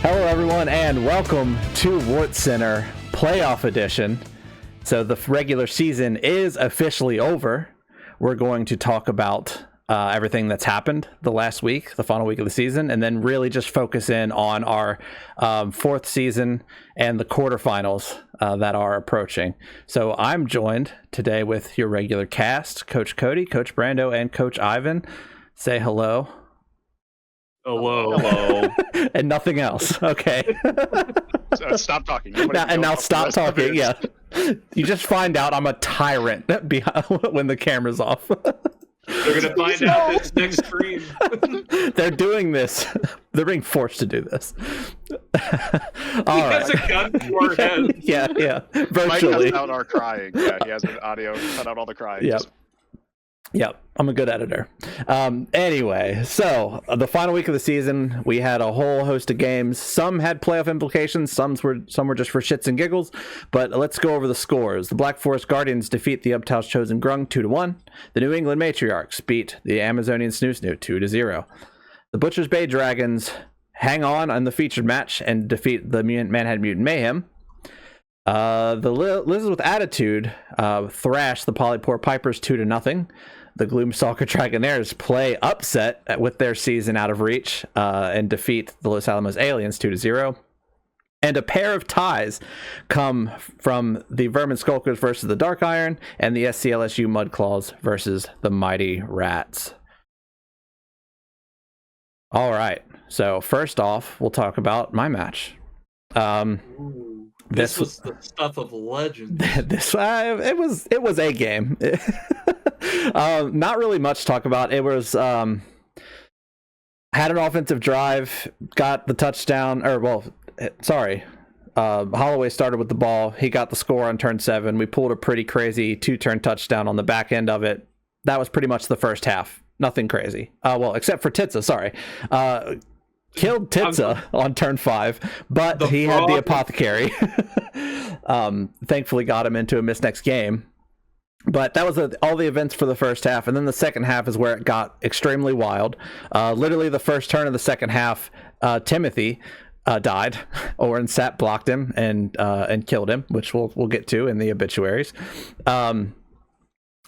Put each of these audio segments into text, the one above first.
Hello, everyone, and welcome to Wartscenter Playoff Edition. So the regular season is officially over. We're going to talk about everything that's happened the last week, the final week of the season, and then really just focus in on our fourth season and the quarterfinals that are approaching. So I'm joined today with your regular cast, Coach Cody, Coach Brando, and Coach Ivan. Say hello. Hello. And nothing else. Okay. Stop talking. Now stop talking. Yeah. You just find out I'm a tyrant when the camera's off. They're going to find out this next stream. They're doing this. They're being forced to do this. He has a gun to our head. Yeah. Mike Virtually. cuts out our crying. Yeah, he has an audio, cut out all the crying. Yep, I'm a good editor. Anyway, so the final week of the season, we had a whole host of games. Some had playoff implications, some were just for shits and giggles. But let's go over the scores. The Black Forest Guardians defeat the Uptow's Chosen Grung 2-1. The New England Matriarchs beat the Amazonian Snoo Snoo 2-0. The Butcher's Bay Dragons hang on the featured match and defeat the Manhattan Mutant Mayhem. The Lizards with Attitude thrash the Polypore Pipers 2-0. The Gloomstalker Dragonaires play upset with their season out of reach and defeat the Los Alamos Aliens 2-0. And a pair of ties come from the Vermin Skulkers versus the Dark Iron and the SCLSU Mudclaws versus the Mighty Rats. All right. So first off, we'll talk about my match. This was the stuff of legends. It was a game. Not really much to talk about. It was had an offensive drive, got the touchdown, Holloway started with the ball. He got the score on turn 7. We pulled a pretty crazy 2-turn touchdown on the back end of it. That was pretty much the first half. Nothing crazy. Except for Titsa, sorry. Killed Titsa on turn 5, but he had the apothecary. Thankfully got him into a miss next game. But that was all the events for the first half, and then the second half is where it got extremely wild. Literally the first turn of the second half, Timothy died. Oren Sap blocked him and killed him, which we'll get to in the obituaries.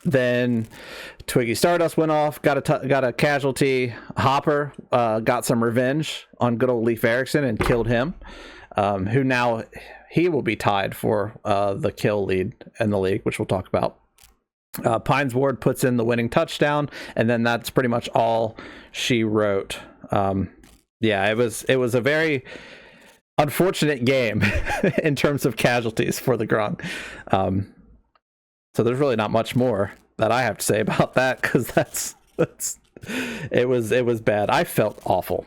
Then Twiggy Stardust went off, got a casualty. Hopper got some revenge on good old Leif Erikson and killed him, who now he will be tied for the kill lead in the league, which we'll talk about. Pines Ward puts in the winning touchdown, and then that's pretty much all she wrote. It was a very unfortunate game in terms of casualties for the Grung. So there's really not much more that I have to say about that, because it was bad. I felt awful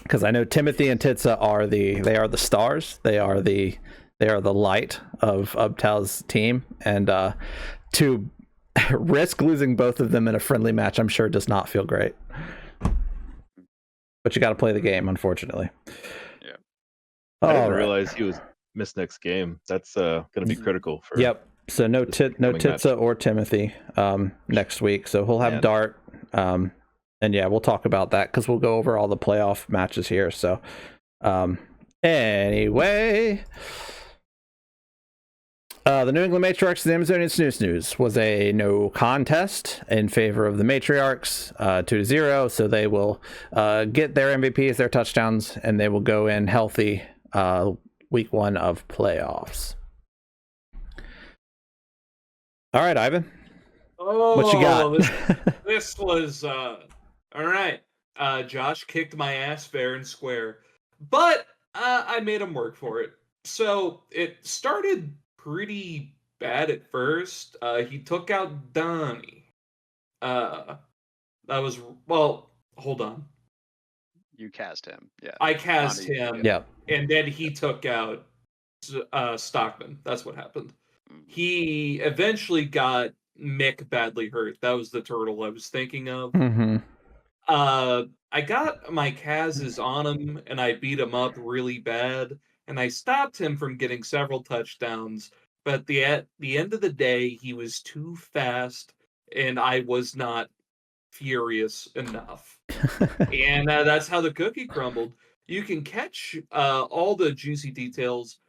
because I know Timothy and Titsa are the stars. They are the light of Ubtal's team, and to risk losing both of them in a friendly match, I'm sure does not feel great. But you got to play the game, unfortunately. Yeah. I didn't realize he was missed next game. That's going to be critical for. Yep. So no Titsa or Timothy next week. So he'll have Dart. And yeah, we'll talk about that because we'll go over all the playoff matches here. So anyway, the New England Matriarchs and the Amazonian Snoo Snoos was a no contest in favor of the Matriarchs, 2-0. So they will get their MVPs, their touchdowns, and they will go in healthy week 1 of playoffs. All right, Ivan. What you got? This was all right. Josh kicked my ass fair and square, but I made him work for it. So it started pretty bad at first. He took out Donnie. Hold on. You cast him. Yeah. I cast him. Yeah. And then he took out Stockman. That's what happened. He eventually got Mick badly hurt. That was the turtle I was thinking of. Mm-hmm. I got my Kaz's on him, and I beat him up really bad, and I stopped him from getting several touchdowns. But at the end of the day, he was too fast, and I was not furious enough. And that's how the cookie crumbled. You can catch all the juicy details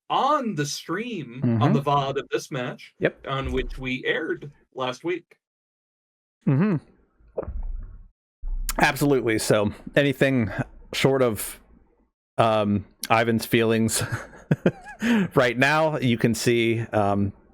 on the stream on the VOD of this match, Yep. on which we aired last week. Mm-hmm. Absolutely. So anything short of Ivan's feelings right now, you can see.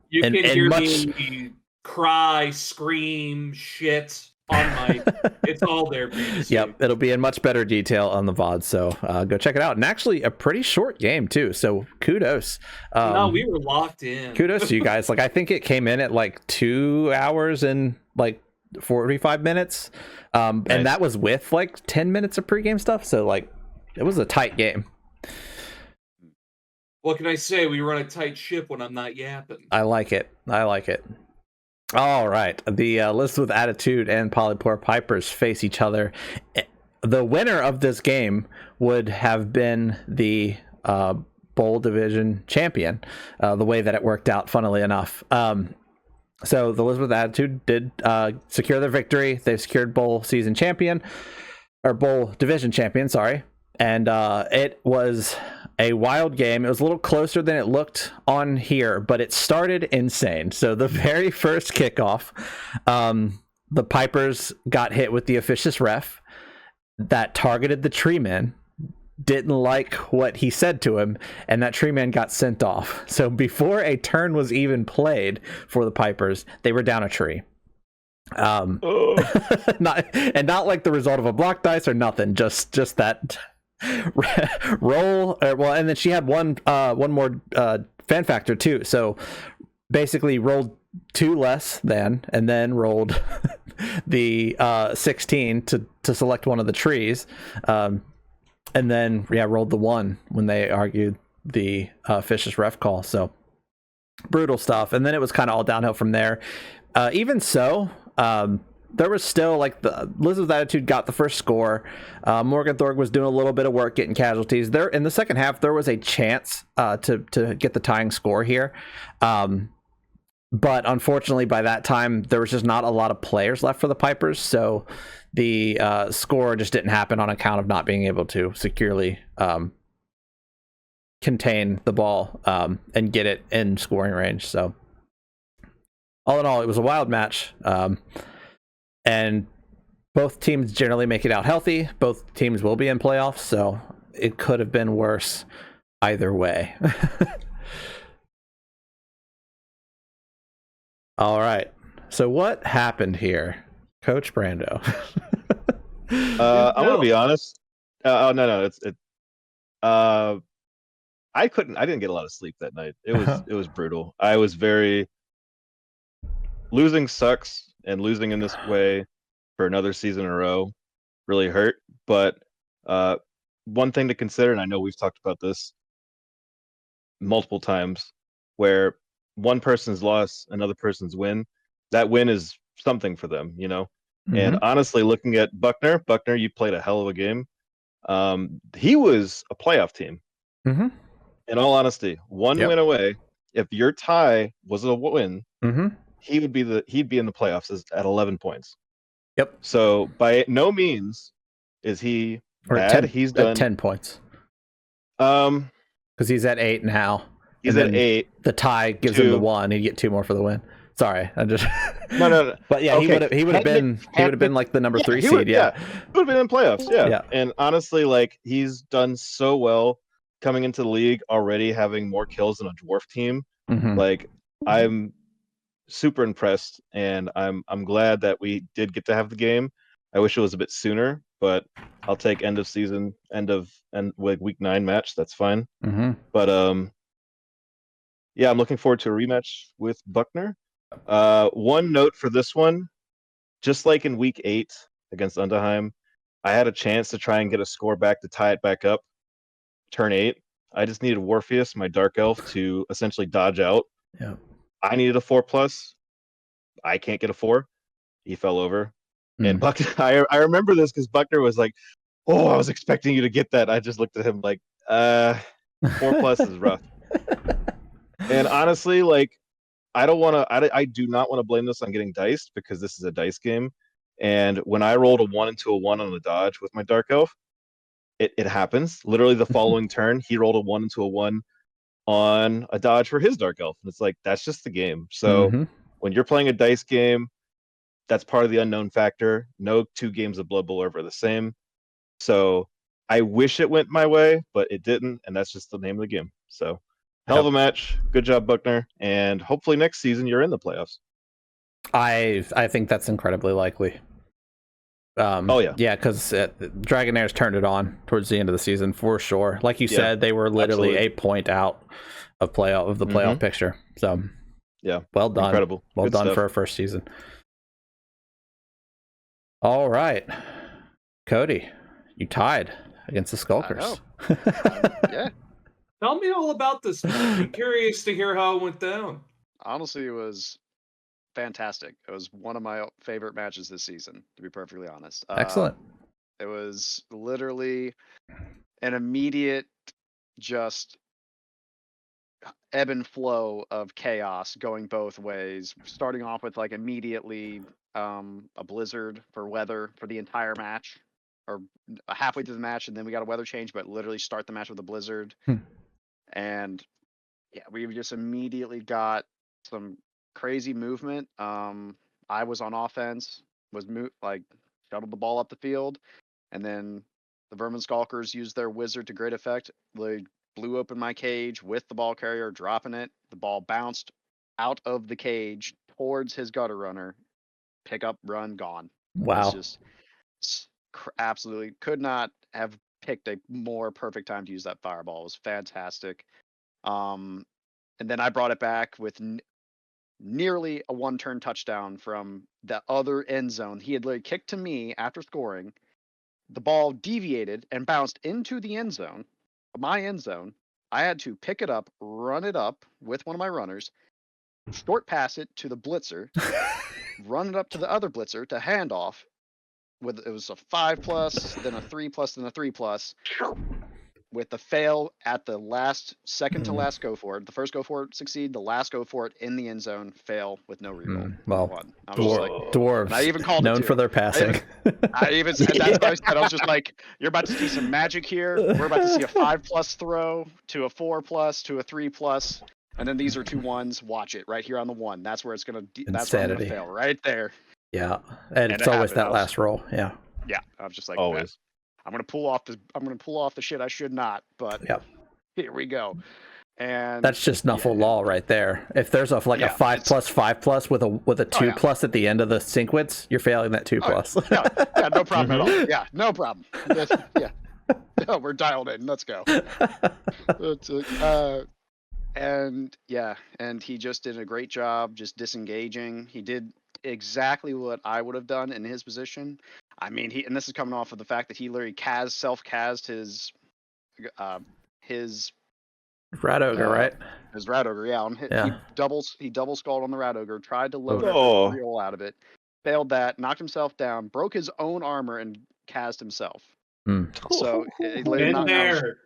You can hear me cry, scream, shit on my. It's all there for you to see. Yep, it'll be in much better detail on the VOD, so go check it out. And actually, a pretty short game too. So kudos. No, we were locked in. Kudos to you guys. Like I think it came in at like 2 hours and like 45 minutes, Nice. and that was with like 10 minutes of pregame stuff. So like, it was a tight game. What can I say? We run a tight ship when I'm not yapping. I like it. All right. The List with Attitude and Polypore Pipers face each other. The winner of this game would have been the Bowl Division champion, the way that it worked out, funnily enough. So the List with Attitude did secure their victory. They secured Bowl Season champion, or Bowl Division champion, sorry. And it was a wild game. It was a little closer than it looked on here, but it started insane. So the very first kickoff, the Pipers got hit with the officious ref that targeted the tree man, didn't like what he said to him, and that tree man got sent off. So before a turn was even played for the Pipers, they were down a tree. Not like the result of a block dice or nothing, just that roll. Well, and then she had one more fan factor too, so basically rolled 2 less than, and then rolled the 16 to select one of the trees, and then rolled the 1 when they argued the officious ref call. So brutal stuff. And then it was kind of all downhill from there. Even so, there was still like the Liz with Attitude got the first score. Morgan Thorg was doing a little bit of work getting casualties there. In the second half, there was a chance to get the tying score here. But unfortunately, by that time, there was just not a lot of players left for the Pipers. So the score just didn't happen on account of not being able to securely contain the ball and get it in scoring range. So all in all, it was a wild match. And both teams generally make it out healthy. Both teams will be in playoffs, so it could have been worse either way. All right. So what happened here, Coach Brando? I'm gonna be honest. I didn't get a lot of sleep that night. It was brutal. I was losing sucks, and losing in this way for another season in a row really hurt. But one thing to consider, and I know we've talked about this multiple times, where one person's loss, another person's win, that win is something for them, you know? Mm-hmm. And honestly, looking at Buckner, you played a hell of a game. He was a playoff team. Mm-hmm. In all honesty, one win away. If your tie was a win, he'd be in the playoffs at 11 points. Yep. So by no means is he bad. 10, he's done 10 points. Because he's at 8 now. He's at 8. The tie gives him the 1. He'd get 2 more for the win. Sorry, I just no. But yeah, okay. he would have been like the number 3 seed. He would have been in playoffs. Yeah. And honestly, like, he's done so well coming into the league already, having more kills than a dwarf team. Mm-hmm. Like, I'm super impressed, and I'm glad that we did get to have the game. I wish it was a bit sooner, but I'll take end of week 9 match. That's fine. Mm-hmm. But yeah, I'm looking forward to a rematch with Buckner. One note for this one, just like in week 8 against Underheim, I had a chance to try and get a score back to tie it back up. Turn 8, I just needed Warpheus, my Dark Elf, to essentially dodge out. Yeah. I needed a 4+. I can't get a 4. He fell over. And Buckner, I remember this because Buckner was like, "Oh, I was expecting you to get that." I just looked at him like, 4+ is rough. And honestly, like, I do not want to blame this on getting diced, because this is a dice game. And when I rolled a 1 into a 1 on the dodge with my Dark Elf, it happens. Literally the following turn, he rolled a 1 into a 1 on a dodge for his Dark Elf. And it's like, that's just the game. So when you're playing a dice game, that's part of the unknown factor. No two games of Blood Bowl are ever the same. So I wish it went my way, but it didn't, and that's just the name of the game. So hell of a match. Good job, Buckner. And hopefully next season you're in the playoffs. I think that's incredibly likely. Yeah, because Dragonair's turned it on towards the end of the season for sure. Like you said, they were literally absolutely. a point out of the playoff picture. So yeah, well done, incredible, well good done stuff. for our first season. All right, Cody, you tied against the Skulkers. Yeah. Tell me all about this match. I'm curious to hear how it went down. Honestly, it was fantastic. It was one of my favorite matches this season, to be perfectly honest. Excellent. It was literally an immediate just ebb and flow of chaos going both ways, starting off with like immediately a blizzard for weather for the entire match, or halfway through the match, and then we got a weather change, but literally start the match with a blizzard. And yeah, we just immediately got some crazy movement. I was on offense, shuttled the ball up the field, and then the Vermin Skulkers used their wizard to great effect. They blew open my cage with the ball carrier, dropping it. The ball bounced out of the cage towards his gutter runner. Pick up, run, gone. Wow. It's just absolutely could not have picked a more perfect time to use that fireball. It was fantastic. And then I brought it back with nearly a one-turn touchdown from the other end zone. He had literally kicked to me after scoring. The ball deviated and bounced into the end zone, my end zone. I had to pick it up, run it up with one of my runners, short pass it to the blitzer, run it up to the other blitzer to hand off. It was a 5+, then a 3+, then a 3+, with the fail at the second to last go for it. The first go for it succeed, the last go for it in the end zone fail with no reroll. Well, One. I was just like, dwarves. I even called known it for their passing. I even said that's what I said. I was just like, you're about to see some magic here. We're about to see a 5+ throw to a 4+ to a 3+, and then these are 2 1s. Watch it right here on the 1. That's where it's gonna. That's where I'm gonna fail right there. Yeah, and it's always that last roll. Yeah. Yeah, I was just like, always. I'm gonna pull off the shit I should not, but here we go. And that's just Nuffle law right there. If there's a 5+, 5+ with a 2+ at the end of the sequence, you're failing that 2+. Yeah, no problem at all. Yeah, no problem. Yeah, no, we're dialed in. Let's go. And he just did a great job just disengaging. He did exactly what I would have done in his position. I mean, and this is coming off of the fact that he literally self-cast his Rat Ogre, right? His Rat Ogre, yeah. He double skulled on the Rat Ogre, tried to load a roll out of it, failed that, knocked himself down, broke his own armor, and cast himself. So been there.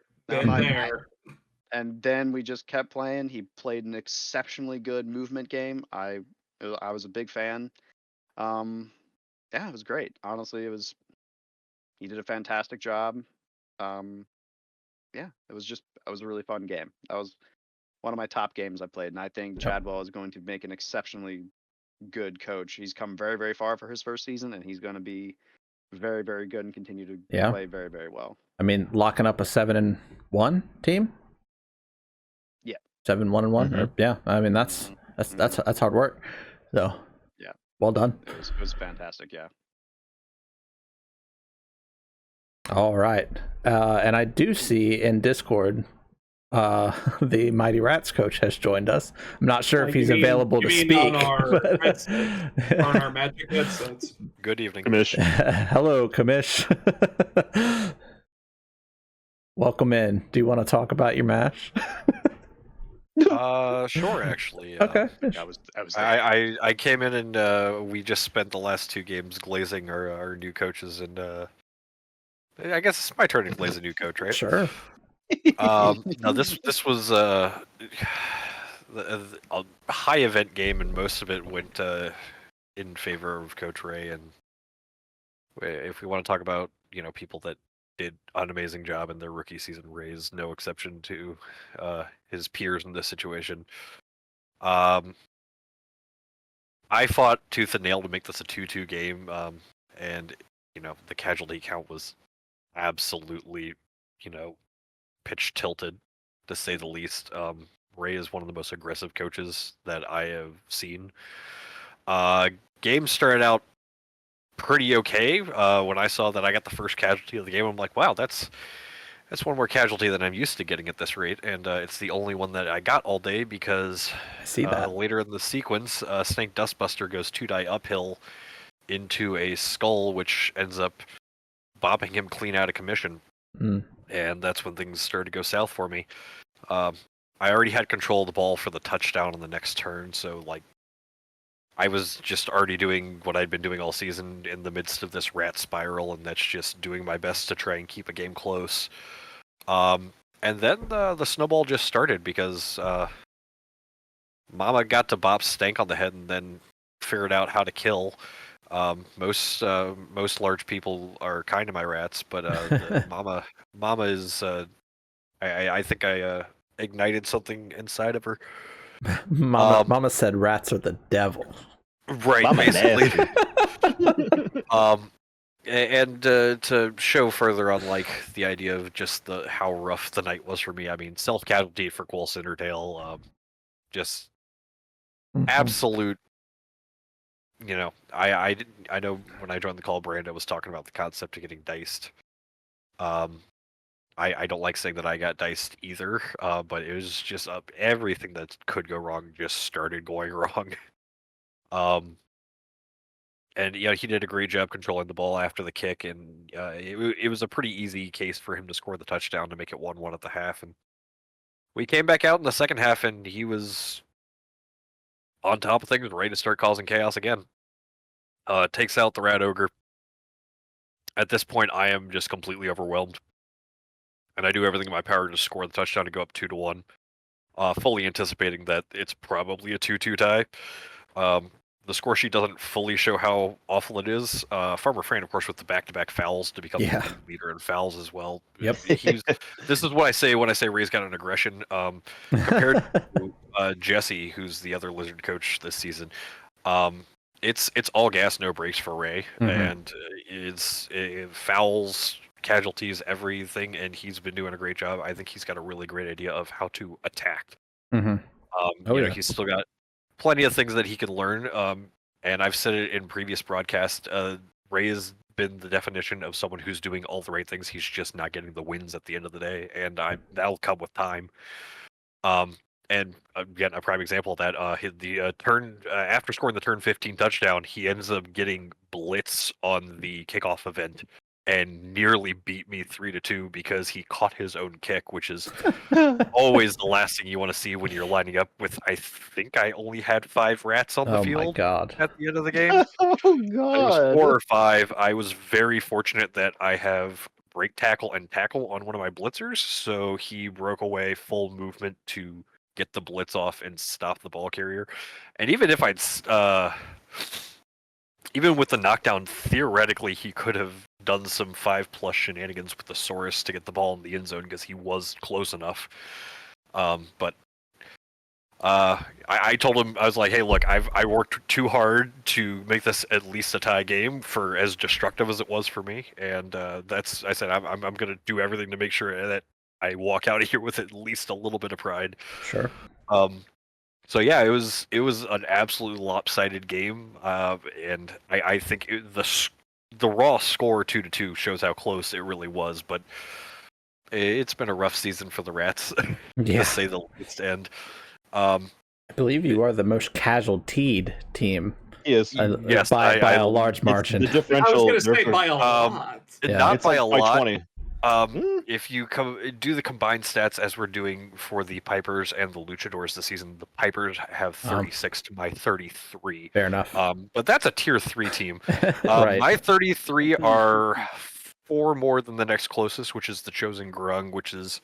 And then we just kept playing. He played an exceptionally good movement game. I was a big fan. Yeah, it was great. Honestly, he did a fantastic job. Yeah, it was a really fun game. That was one of my top games I played, and I think Chadwell is going to make an exceptionally good coach. He's come very, very far for his first season, and he's going to be very, very good and continue to play very, very well. I mean, locking up a 7-1 team. Yeah, 7-1-1. Yeah, I mean that's hard work. So yeah, well done. It was fantastic. Yeah. All right, and I do see in Discord, the Mighty Rats coach has joined us. I'm not sure if he's available to speak. On our magic headsets. Good evening, Kamish. Hello, Kamish. Welcome in. Do you want to talk about your match? Sure, actually. Okay. I came in and we just spent the last 2 games glazing our new coaches, and I guess it's my turn to glaze a new coach, right? Sure. No, this was a high event game, and most of it went in favor of Coach Ray. And if we want to talk about people that did an amazing job in their rookie season. Ray's no exception to his peers in this situation. I fought tooth and nail to make this a 2-2 game, and the casualty count was absolutely, pitch tilted, to say the least. Ray is one of the most aggressive coaches that I have seen. Game started out pretty okay. When I saw that I got the first casualty of the game, I'm like, wow, that's one more casualty than I'm used to getting at this rate, and it's the only one that I got all day because I see that. later in the sequence, Snake Dustbuster goes 2-die uphill into a skull, which ends up bopping him clean out of commission. And that's when things started to go south for me. I already had control of the ball for the touchdown on the next turn, so I was just already doing what I'd been doing all season in the midst of this rat spiral, and that's just doing my best to try and keep a game close. And then the snowball just started because Mama got to bop Stank on the head and then figured out how to kill. Most large people are kind to my rats, but Mama is. I think I ignited something inside of her. Mama said rats are the devil. Right, Mama basically. nasty. And to show further on the idea of just how rough the night was for me, I mean, self-casualty for Quarterfinal Tail, just absolute. I know when I joined the call, Brando was talking about the concept of getting diced. I don't like saying that I got diced either, but it was just everything that could go wrong just started going wrong. And he did a great job controlling the ball after the kick, and it was a pretty easy case for him to score the touchdown to make it 1-1 at the half. And we came back out in the second half, and he was on top of things, ready to start causing chaos again. Takes out the Rat Ogre. At this point, I am just completely overwhelmed, and I do everything in my power to score the touchdown to go up 2-1, fully anticipating that it's probably a 2-2 tie. The score sheet doesn't fully show how awful it is. Farmer Fran, of course, with the back-to-back fouls to become the leader in fouls as well. Yep. This is what I say when I say Ray's got an aggression. Compared to Jesse, who's the other Lizard coach this season, it's all gas, no brakes for Ray, and it's fouls, casualties, everything, and he's been doing a great job. I think he's got a really great idea of how to attack. He's still got plenty of things that he can learn, and I've said it in previous broadcasts. Ray has been the definition of someone who's doing all the right things. He's just not getting the wins at the end of the day, and that'll come with time. And again, a prime example of that, the turn after scoring the turn 15 touchdown, he ends up getting blitz on the kickoff event and nearly beat me 3-2 because he caught his own kick, which is always the last thing you want to see when you're lining up with. I think I only had 5 rats on the field. Oh my god! At the end of the game, Oh it was god. 4 or 5. I was very fortunate that I have break tackle and tackle on one of my blitzers, so he broke away full movement to get the blitz off and stop the ball carrier. And even if even with the knockdown, theoretically he could have done some 5+ shenanigans with the Saurus to get the ball in the end zone because he was close enough. But I told him, I was like, hey, look, I worked too hard to make this at least a tie game for as destructive as it was for me, and I said I'm going to do everything to make sure that I walk out of here with at least a little bit of pride. Sure. So yeah, it was an absolute lopsided game, and I think the raw score 2-2 shows how close it really was. But it's been a rough season for the Rats, to say the least. And I believe you are the most casualtied team. Yes. Yes, by a large margin. The differential. I was going to say by a lot. Not It's by a like lot. 20. If you do the combined stats as we're doing for the Pipers and the Luchadors this season, the Pipers have 36 to my 33. Fair enough. But that's a tier 3 team. Right. My 33 are 4 more than the next closest, which is the Chosen Grung, which is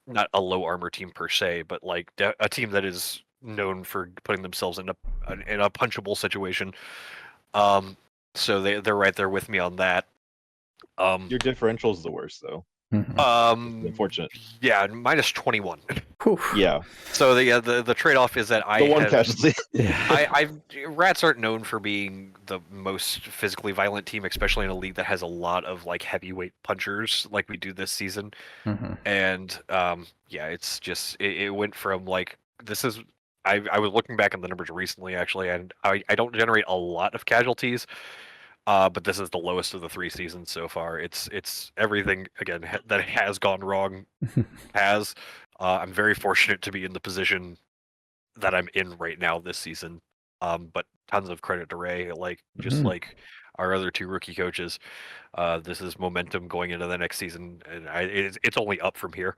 not a low armor team per se, but like a team that is known for putting themselves in a punchable situation. So they're right there with me on that. Your differential is the worst, though. Unfortunate. Yeah, minus 21. Yeah. So the trade-off is that The one casualty. Rats aren't known for being the most physically violent team, especially in a league that has a lot of like heavyweight punchers like we do this season. And yeah, it's just it went from like this is I was looking back on the numbers recently actually, and I don't generate a lot of casualties. But this is the lowest of the 3 seasons so far. It's everything again that has gone wrong has. I'm very fortunate to be in the position that I'm in right now this season. But tons of credit to Ray, like just like our other 2 rookie coaches. This is momentum going into the next season, and it's only up from here.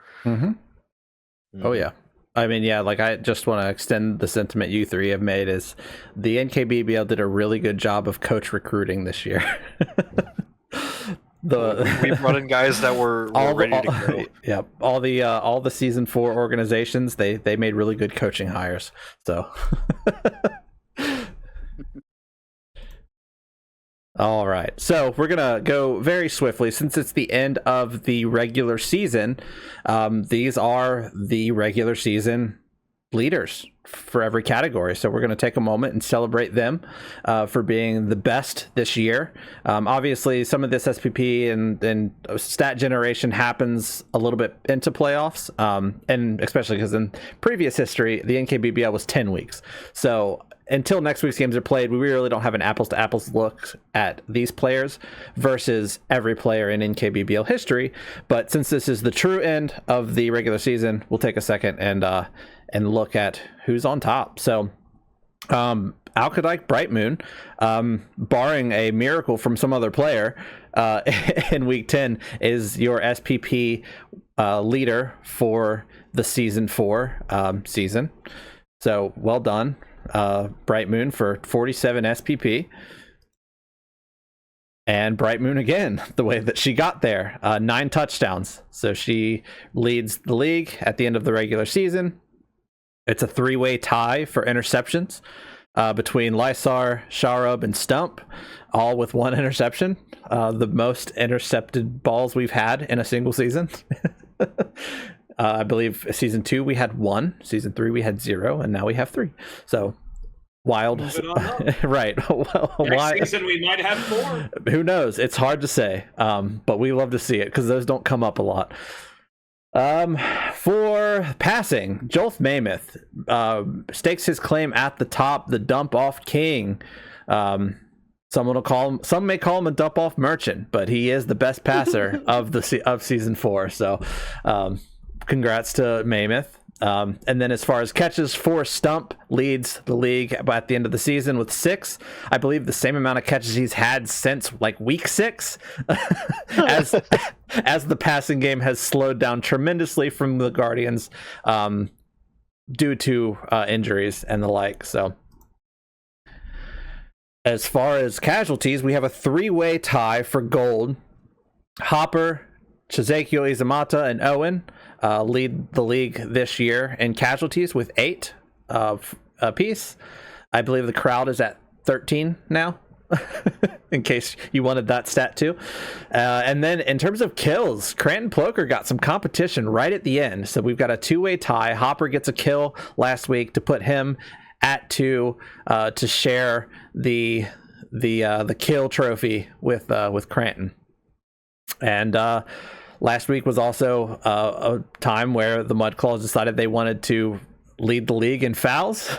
Oh yeah. I mean, yeah, like I just want to extend the sentiment you 3 have made is the NKBBL did a really good job of coach recruiting this year. We brought in guys that were ready to go. Yeah, all the season 4 organizations, they made really good coaching hires. So all right, so we're gonna go very swiftly since it's the end of the regular season. These are the regular season leaders for every category, so we're going to take a moment and celebrate them for being the best this year. Obviously, some of this SPP and stat generation happens a little bit into playoffs, and especially because in previous history, the NKBBL was 10 weeks. So until next week's games are played, we really don't have an apples-to-apples look at these players versus every player in NKBBL history. But since this is the true end of the regular season, we'll take a second and look at who's on top. So, Alkadike Bright Moon, barring a miracle from some other player in Week 10, is your SPP leader for the Season 4 season. So, well done, Bright Moon, for 47 SPP. And Bright Moon again, the way that she got there, 9 touchdowns. So she leads the league at the end of the regular season. It's a 3-way tie for interceptions between Lysar, Sharub, and Stump, all with 1 interception. The most intercepted balls we've had in a single season. I believe season 2 we had 1, season 3 we had 0, and now we have 3. So wild. Right. Well, next season we might have 4. Who knows? It's hard to say, but we love to see it because those don't come up a lot. For passing, Jolf Mammoth stakes his claim at the top, the dump off king. Some may call him a dump off merchant, but he is the best passer of season 4. So congrats to Mammoth. And then as far as catches for, Stump leads the league at the end of the season with 6. I believe the same amount of catches he's had since like week 6, as the passing game has slowed down tremendously from the Guardians due to injuries and the like. So as far as casualties, we have a 3-way tie for gold. Hopper, Chizekio Izamata, and Owen lead the league this year in casualties with 8 apiece. I believe the crowd is at 13 now, in case you wanted that stat too. And then in terms of kills, Cranton Ploker got some competition right at the end. So we've got a 2-way tie. Hopper gets a kill last week to put him at 2 to share the kill trophy with Cranton. And last week was also a time where the Mudclaws decided they wanted to lead the league in fouls,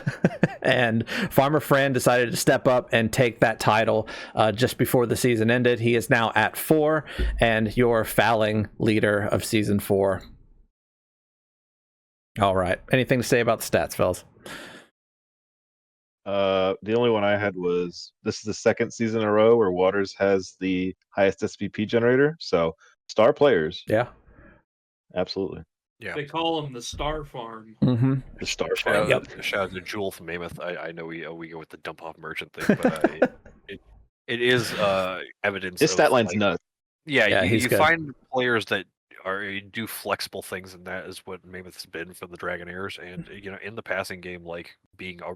and Farmer Fran decided to step up and take that title just before the season ended. He is now at 4 and your fouling leader of season 4. All right. Anything to say about the stats, fellas? The only one I had was this is the second season in a row where Waters has the highest SPP generator. So star players. Yeah. Absolutely. Yeah. They call them the Star Farm. Mm-hmm. The star Shout farm. out to Jewel from Mammoth. I know we go with the dump off merchant thing, but it is evidence. His stat line's like, nuts. Yeah, he's you good. find players that do flexible things, and that is what Mammoth's been for the Dragonaires. And in the passing game, like being a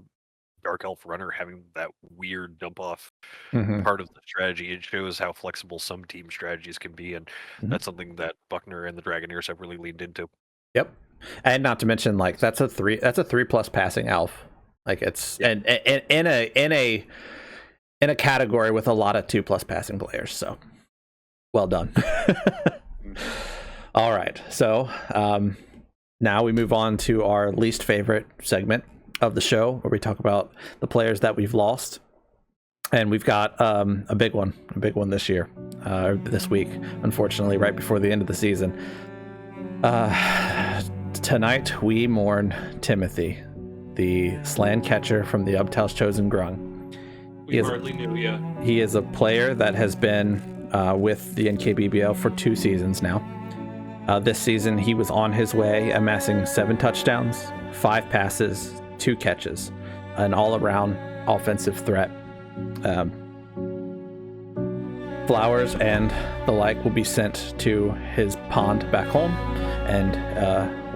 Dark Elf runner, having that weird dump off Mhm. part of the strategy. It shows how flexible some team strategies can be, and Mhm. that's something that Buckner and the Dragoneers have really leaned into. Yep. And not to mention, like, that's a 3+ passing elf. Like, it's Yeah. and in a category with a lot of 2+ passing players. So well done. All right. So now we move on to our least favorite segment of the show, where we talk about the players that we've lost. And we've got a big one this year, this week, unfortunately, right before the end of the season. Tonight we mourn Timothy, the slan catcher from the Ubtau's Chosen Grung. We hardly knew you. He is a player that has been with the NKBBL for 2 seasons now. This season, he was on his way, amassing 7 touchdowns, 5 passes, 2 catches, an all-around offensive threat. Flowers and the like will be sent to his pond back home, and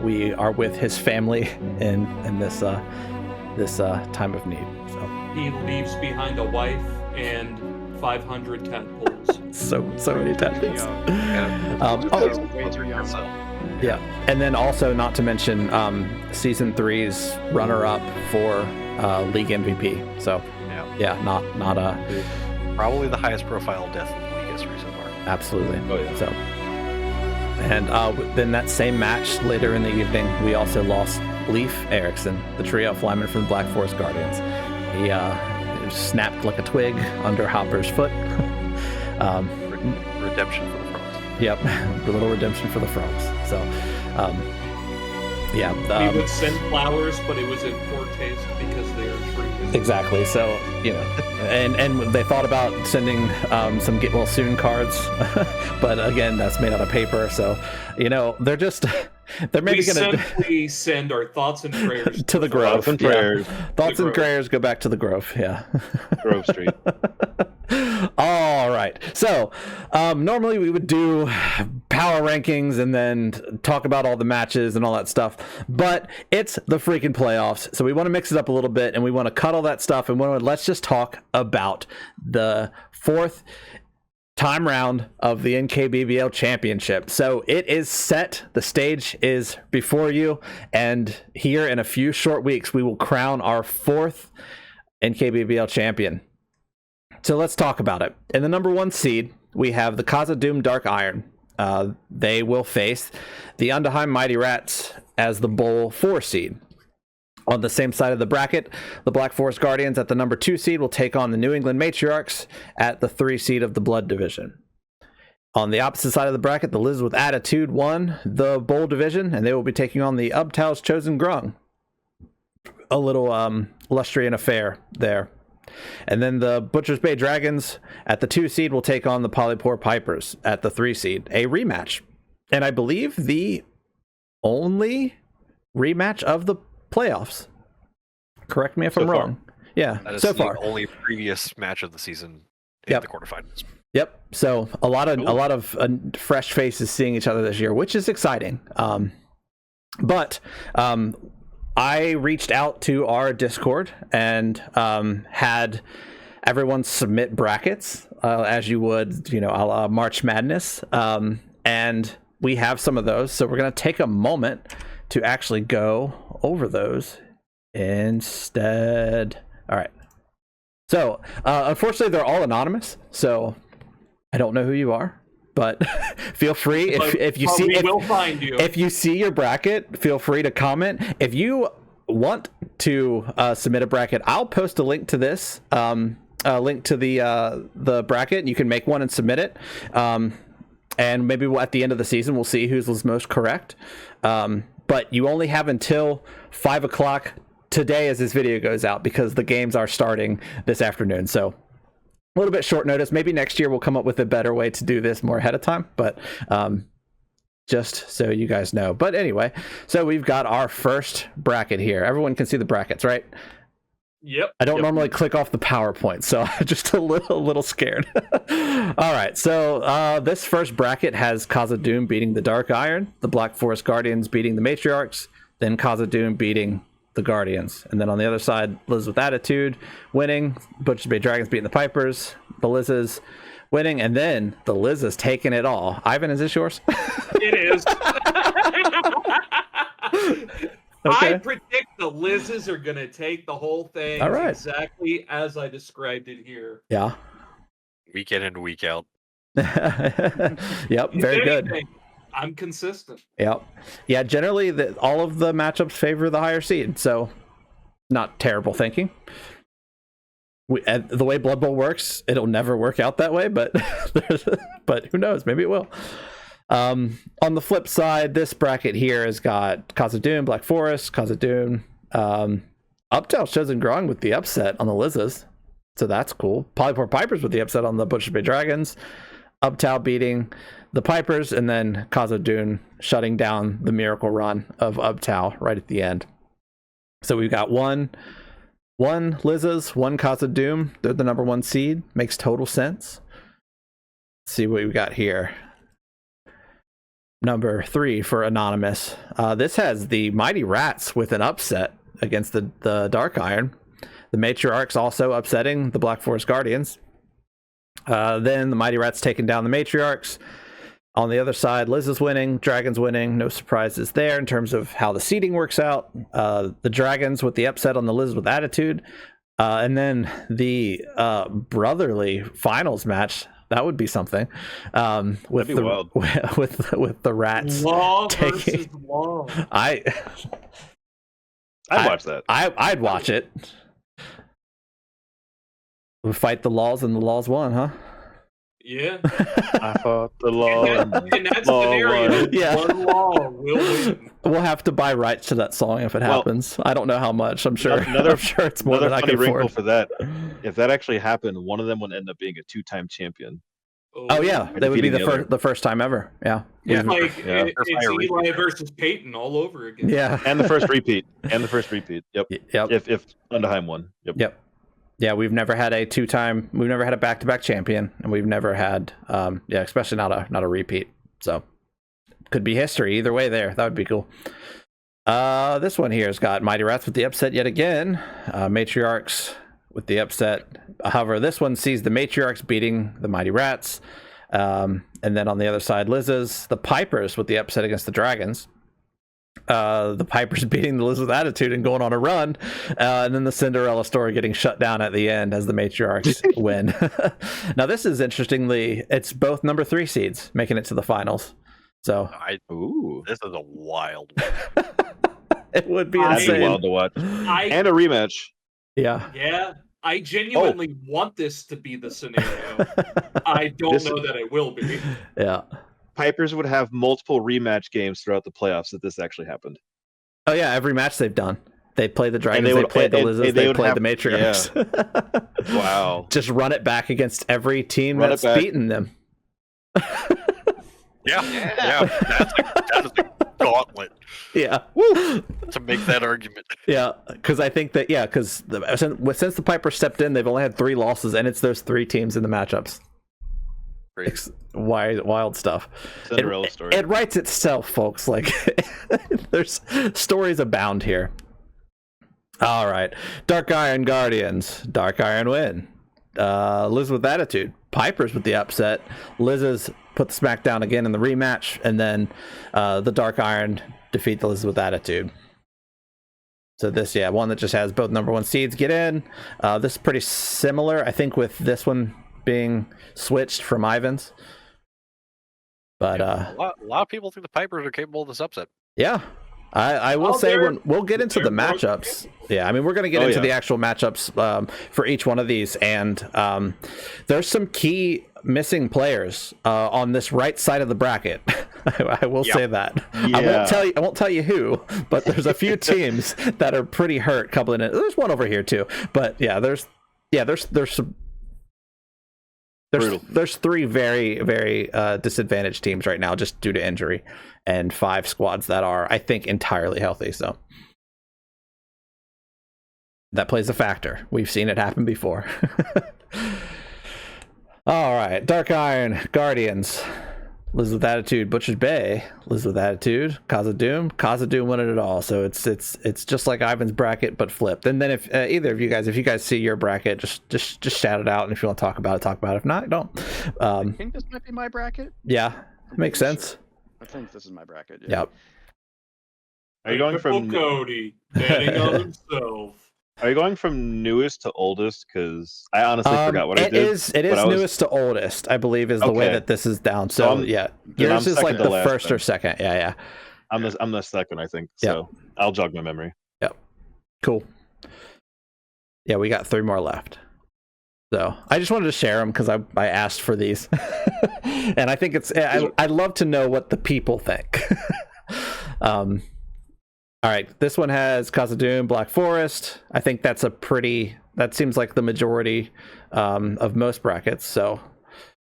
we are with his family in this time of need. So He leaves behind a wife and 500 tadpoles. so many tadpoles. Way too young. Yeah, and then also not to mention season 3's runner-up for league MVP. So yeah, not Probably the highest profile death in league history so far. absolutely. Oh, yeah. So, and then that same match later in the evening, we also lost Leif Erikson, the trio flyman from the Black Forest Guardians. He snapped like a twig under Hopper's foot. Redemption for the frogs. Yep, the little redemption for the frogs. So, yeah. We would send flowers, but it was in poor taste because they are trees. Exactly. So, you know, and they thought about sending some get well soon cards, but again, that's made out of paper. So, you know, they're maybe We gonna simply send our thoughts and prayers to the Grove. Thoughts and prayers. Thoughts The and Grove. prayers go back to the Grove. Yeah. Grove Street. All right. So normally we would do power rankings and then talk about all the matches and all that stuff, but it's the freaking playoffs, so we want to mix it up a little bit, and we want to cut all that stuff, and let's just talk about the 4th time round of the NKBBL Championship. So it is set. The stage is before you, and here in a few short weeks we will crown our 4th NKBBL champion. So let's talk about it. In the number 1 seed, we have the Khazad-dûm Dark Iron. They will face the Undheim Mighty Rats as the Bowl 4 seed. On the same side of the bracket, the Black Forest Guardians at the number 2 seed will take on the New England Matriarchs at the 3 seed of the Blood Division. On the opposite side of the bracket, the Liz with Attitude won the Bowl Division, and they will be taking on the Ubtau's Chosen Grung. A little Lustrian affair there. And then the Butcher's Bay Dragons at the 2 seed will take on the Polypore Pipers at the 3 seed. A rematch. And I believe the only rematch of the playoffs. Correct me if I'm wrong. Yeah, That is so the far. only previous match of the season in Yep. the quarterfinals. Yep. So a lot of fresh faces seeing each other this year, which is exciting. But I reached out to our Discord and had everyone submit brackets as you would, a la March Madness. And we have some of those. So we're going to take a moment to actually go over those instead. All right. So unfortunately, they're all anonymous. So I don't know who you are. But feel free if you see we will find you. If you see your bracket, feel free to comment. If you want to submit a bracket, I'll post a link to this, a link to the bracket, and you can make one and submit it. And maybe at the end of the season, we'll see who's was most correct. But you only have until 5 o'clock today as this video goes out, because the games are starting this afternoon. So a little bit short notice. Maybe next year we'll come up with a better way to do this more ahead of time, but just so you guys know. But anyway, so we've got our first bracket here. Everyone can see the brackets, right? Yep. I don't normally click off the PowerPoint, so I'm just a little scared. All right, so this first bracket has Khazad-dûm beating the Dark Iron, the Black Forest Guardians beating the Matriarchs, then Khazad-dûm beating the Guardians. And then on the other side, Liz with Attitude winning, Butchers Bay Dragons beating the Pipers, the Lizzes winning, and then the Lizzes taking it all. Ivan, is this yours? It is. Okay. I predict the Lizzes are going to take the whole thing All right. exactly as I described it here. Yeah. Week in and week out. Yep, very good. Anything, I'm consistent. Yep. Yeah, generally all of the matchups favor the higher seed, so not terrible thinking. The way Blood Bowl works, it'll never work out that way, but but who knows? Maybe it will. On the flip side, this bracket here has got Khazad-dûm, Black Forest, Khazad-dûm. Uptown's Chosen Grung with the upset on the Lizzes, so that's cool. Polypore Pipers with the upset on the Butchers Bay Dragons. Uptown beating the Pipers, and then Khazad-dûm shutting down the miracle run of Uptown right at the end. So we've got one Lizzes, one Khazad-dûm. They're the number 1 seed. Makes total sense. Let's see what we got here. Number 3 for Anonymous. This has the Mighty Rats with an upset against the Dark Iron. The Matriarchs also upsetting the Black Forest Guardians. Then the Mighty Rats taking down the Matriarchs. On the other side, Liz is winning, Dragons winning. No surprises there in terms of how the seeding works out. The Dragons with the upset on the Liz with Attitude. And then the brotherly finals match. That would be something. With That'd be wild. with the Rats Law taking. versus law. I'd watch that. I'd watch it. We fight the laws and the laws won, huh? Yeah. I fought the law. In that Law scenario, won. Yeah. one law will win. We'll have to buy rights to that song if it happens. I don't know how much. I'm sure. I'm sure it's more Another than I funny can wrinkle afford. for that. If that actually happened, one of them would end up being a 2-time champion. Oh yeah, that would be defeating the other. the first time ever. Yeah. Yeah. We've- Like Yeah. it's Eli versus Peyton all over again. Yeah. And the first repeat. Yep. Yep. If Undheim won. Yep. Yep. Yeah, we've never had a we've never had a back-to-back champion, and we've never had especially not a repeat. So could be history either way there. That would be cool. This one here has got Mighty Rats with the upset yet again. Matriarchs with the upset. However, this one sees the Matriarchs beating the Mighty Rats. And then on the other side, Lizzes, the Pipers with the upset against the Dragons. The Pipers beating the Liz with Attitude and going on a run, and then the Cinderella story getting shut down at the end as the Matriarchs win. Now this is interestingly, it's both number 3 seeds making it to the finals. So Ooh. This is a wild one. it would be That'd be insane. wild to watch. And a rematch. Yeah. I genuinely want this to be the scenario. I don't know that it will be. Yeah. Pipers would have multiple rematch games throughout the playoffs if this actually happened. Oh yeah, every match they've done. They played the Dragons, they they would- played the and Lizzes, they they would played have- the Matriarchs. Wow. Just run it back against every team Run it that's back. beaten them. Yeah. That is a gauntlet Yeah. to make that argument. Yeah, because I think that because since the Pipers stepped in, they've only had 3 losses, and it's those 3 teams in the matchups. Crazy. Wild stuff. Cinderella story. It writes itself, folks. Like there's stories abound here. All right, Dark Iron Guardians. Dark Iron win. Liz with Attitude. Pipers with the upset. Liz's put the smack down again in the rematch, and then the Dark Iron defeat the Liz with Attitude. So this, one that just has both number 1 seeds get in. This is pretty similar, I think, with this one being switched from Ivan's. But A lot of people think the Pipers are capable of this upset. I will say we'll get into the they're both- matchups. Yeah, I mean, we're going to get into the actual matchups for each one of these, and there's some key missing players on this right side of the bracket. I will say that. Yeah. I won't tell you who, but there's a few teams that are pretty hurt coupling in. There's one over here too, but there's some. There's 3 very, very disadvantaged teams right now just due to injury, and 5 squads that are, I think, entirely healthy. So that plays a factor. We've seen it happen before. All right, Dark Iron Guardians. Liz with Attitude, Butcher's Bay, Liz with Attitude, Khazad-dûm winning it all. So it's just like Ivan's bracket, but flipped. And then if either of you guys see your bracket, just shout it out. And if you want to talk about it, talk about it. If not, don't. I think this might be my bracket. Yeah, makes sense. I think this is my bracket. Yeah. Yep. Are you going from Cody betting on himself? Are you going from newest to oldest? Because I honestly forgot what I did. It is newest to oldest, I believe, is the way that this is down. So yeah, yours is like the first or second. Yeah. I'm the second, I think. So I'll jog my memory. Yep. Cool. Yeah, we got 3 more left. So I just wanted to share them because I asked for these, and I think I'd love to know what the people think. All right, this one has Khazad-dûm, Black Forest. I think that seems like the majority of most brackets. So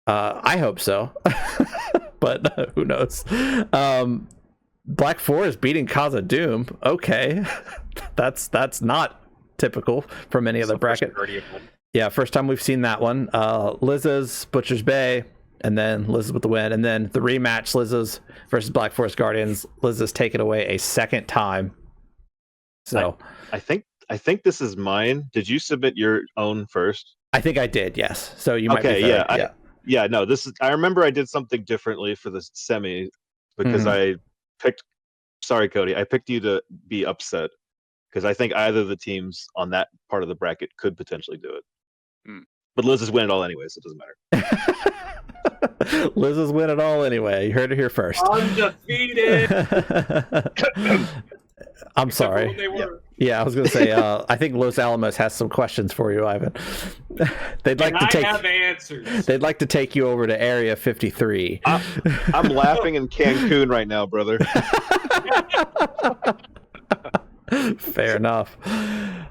I hope so, but who knows? Black Forest beating Khazad-dûm. Okay, that's not typical from any other bracket. Yeah, first time we've seen that one. Liz's Butcher's Bay, and then Liz with the win, and then the rematch, Liz's versus Black Forest Guardians. Liz's take it away a second time. So I think this is mine. Did you submit your own first? I think I did, yes. So you might be third. No, this is. I remember I did something differently for the semi because I picked. Sorry, Cody. I picked you to be upset because I think either of the teams on that part of the bracket could potentially do it. But Liz is winning it all anyway, so it doesn't matter. Liz is winning it all anyway. You heard it here first. Undefeated. I'm sorry. Yeah, I was going to say. I think Los Alamos has some questions for you, Ivan. They'd like to take. I have answers. They'd like to take you over to Area 53. I'm laughing in Cancun right now, brother. Fair enough.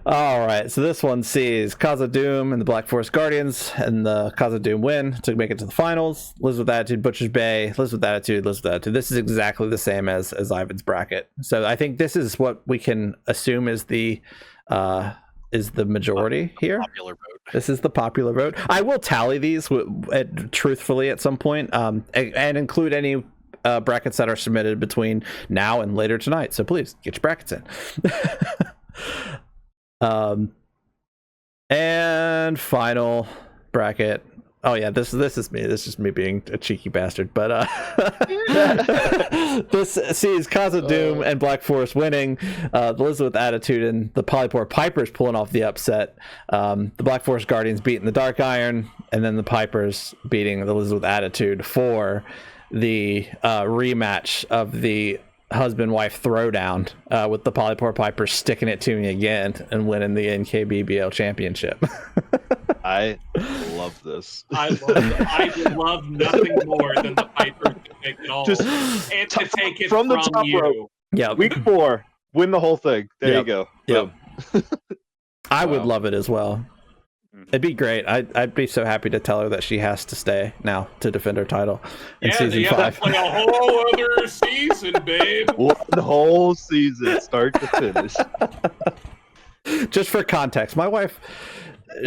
All right, so this one sees Khazad-dûm and the Black Forest Guardians, and the Khazad-dûm win to make it to the finals. Liz with Attitude, Butcher's Bay, Liz with Attitude. This is exactly the same as Ivan's bracket. So I think this is what we can assume is the majority here. Popular vote. This is the popular vote. I will tally these truthfully at some point, and include any brackets that are submitted between now and later tonight. So please get your brackets in. And final bracket. Oh yeah, this is me. This is me being a cheeky bastard. But this sees Khazad-dûm and Black Forest winning. The Liz with Attitude and the Polypore Pipers pulling off the upset. The Black Forest Guardians beating the Dark Iron, and then the Pipers beating the Liz with Attitude for the rematch of the husband-wife throwdown, with the Polypore Pipers sticking it to me again and winning the NKBBL championship. I love this. I love nothing more than the Pipers to take it all and to take it from the top row. Yeah, week 4, win the whole thing. There you go. Yep. I would love it as well. It'd be great. I'd be so happy to tell her that she has to stay now to defend her title in season 5. Yeah, play a whole other season, babe. One whole season, start to finish. Just for context, my wife,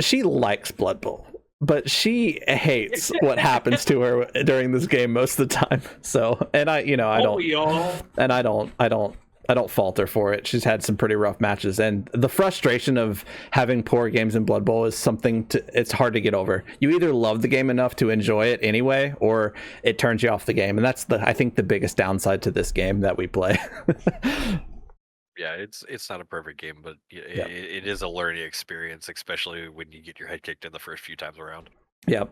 she likes Blood Bowl, but she hates what happens to her during this game most of the time. So, and I don't fault her for it. She's had some pretty rough matches, and the frustration of having poor games in Blood Bowl is something it's hard to get over. You either love the game enough to enjoy it anyway, or it turns you off the game. And that's I think the biggest downside to this game that we play. Yeah, it's not a perfect game, but it is a learning experience, especially when you get your head kicked in the first few times around. Yep.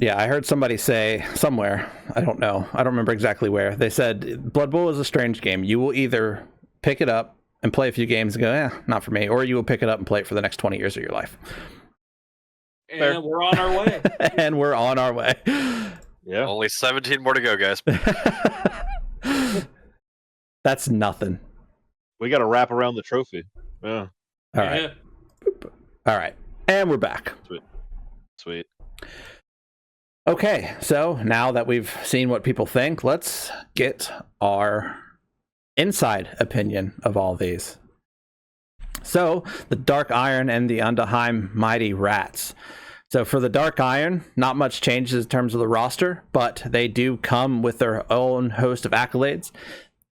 Yeah, I heard somebody say somewhere, I don't know, I don't remember exactly where, they said Blood Bowl is a strange game. You will either pick it up and play a few games and go, not for me, or you will pick it up and play it for the next 20 years of your life. And we're on our way. And we're on our way. Yeah. Only 17 more to go, guys. That's nothing. We got to wrap around the trophy. Yeah. All right. All right. And we're back. Sweet. Okay, so now that we've seen what people think, let's get our inside opinion of all these. So, the Dark Iron and the Undheim Mighty Rats. So for the Dark Iron, not much changes in terms of the roster, but they do come with their own host of accolades.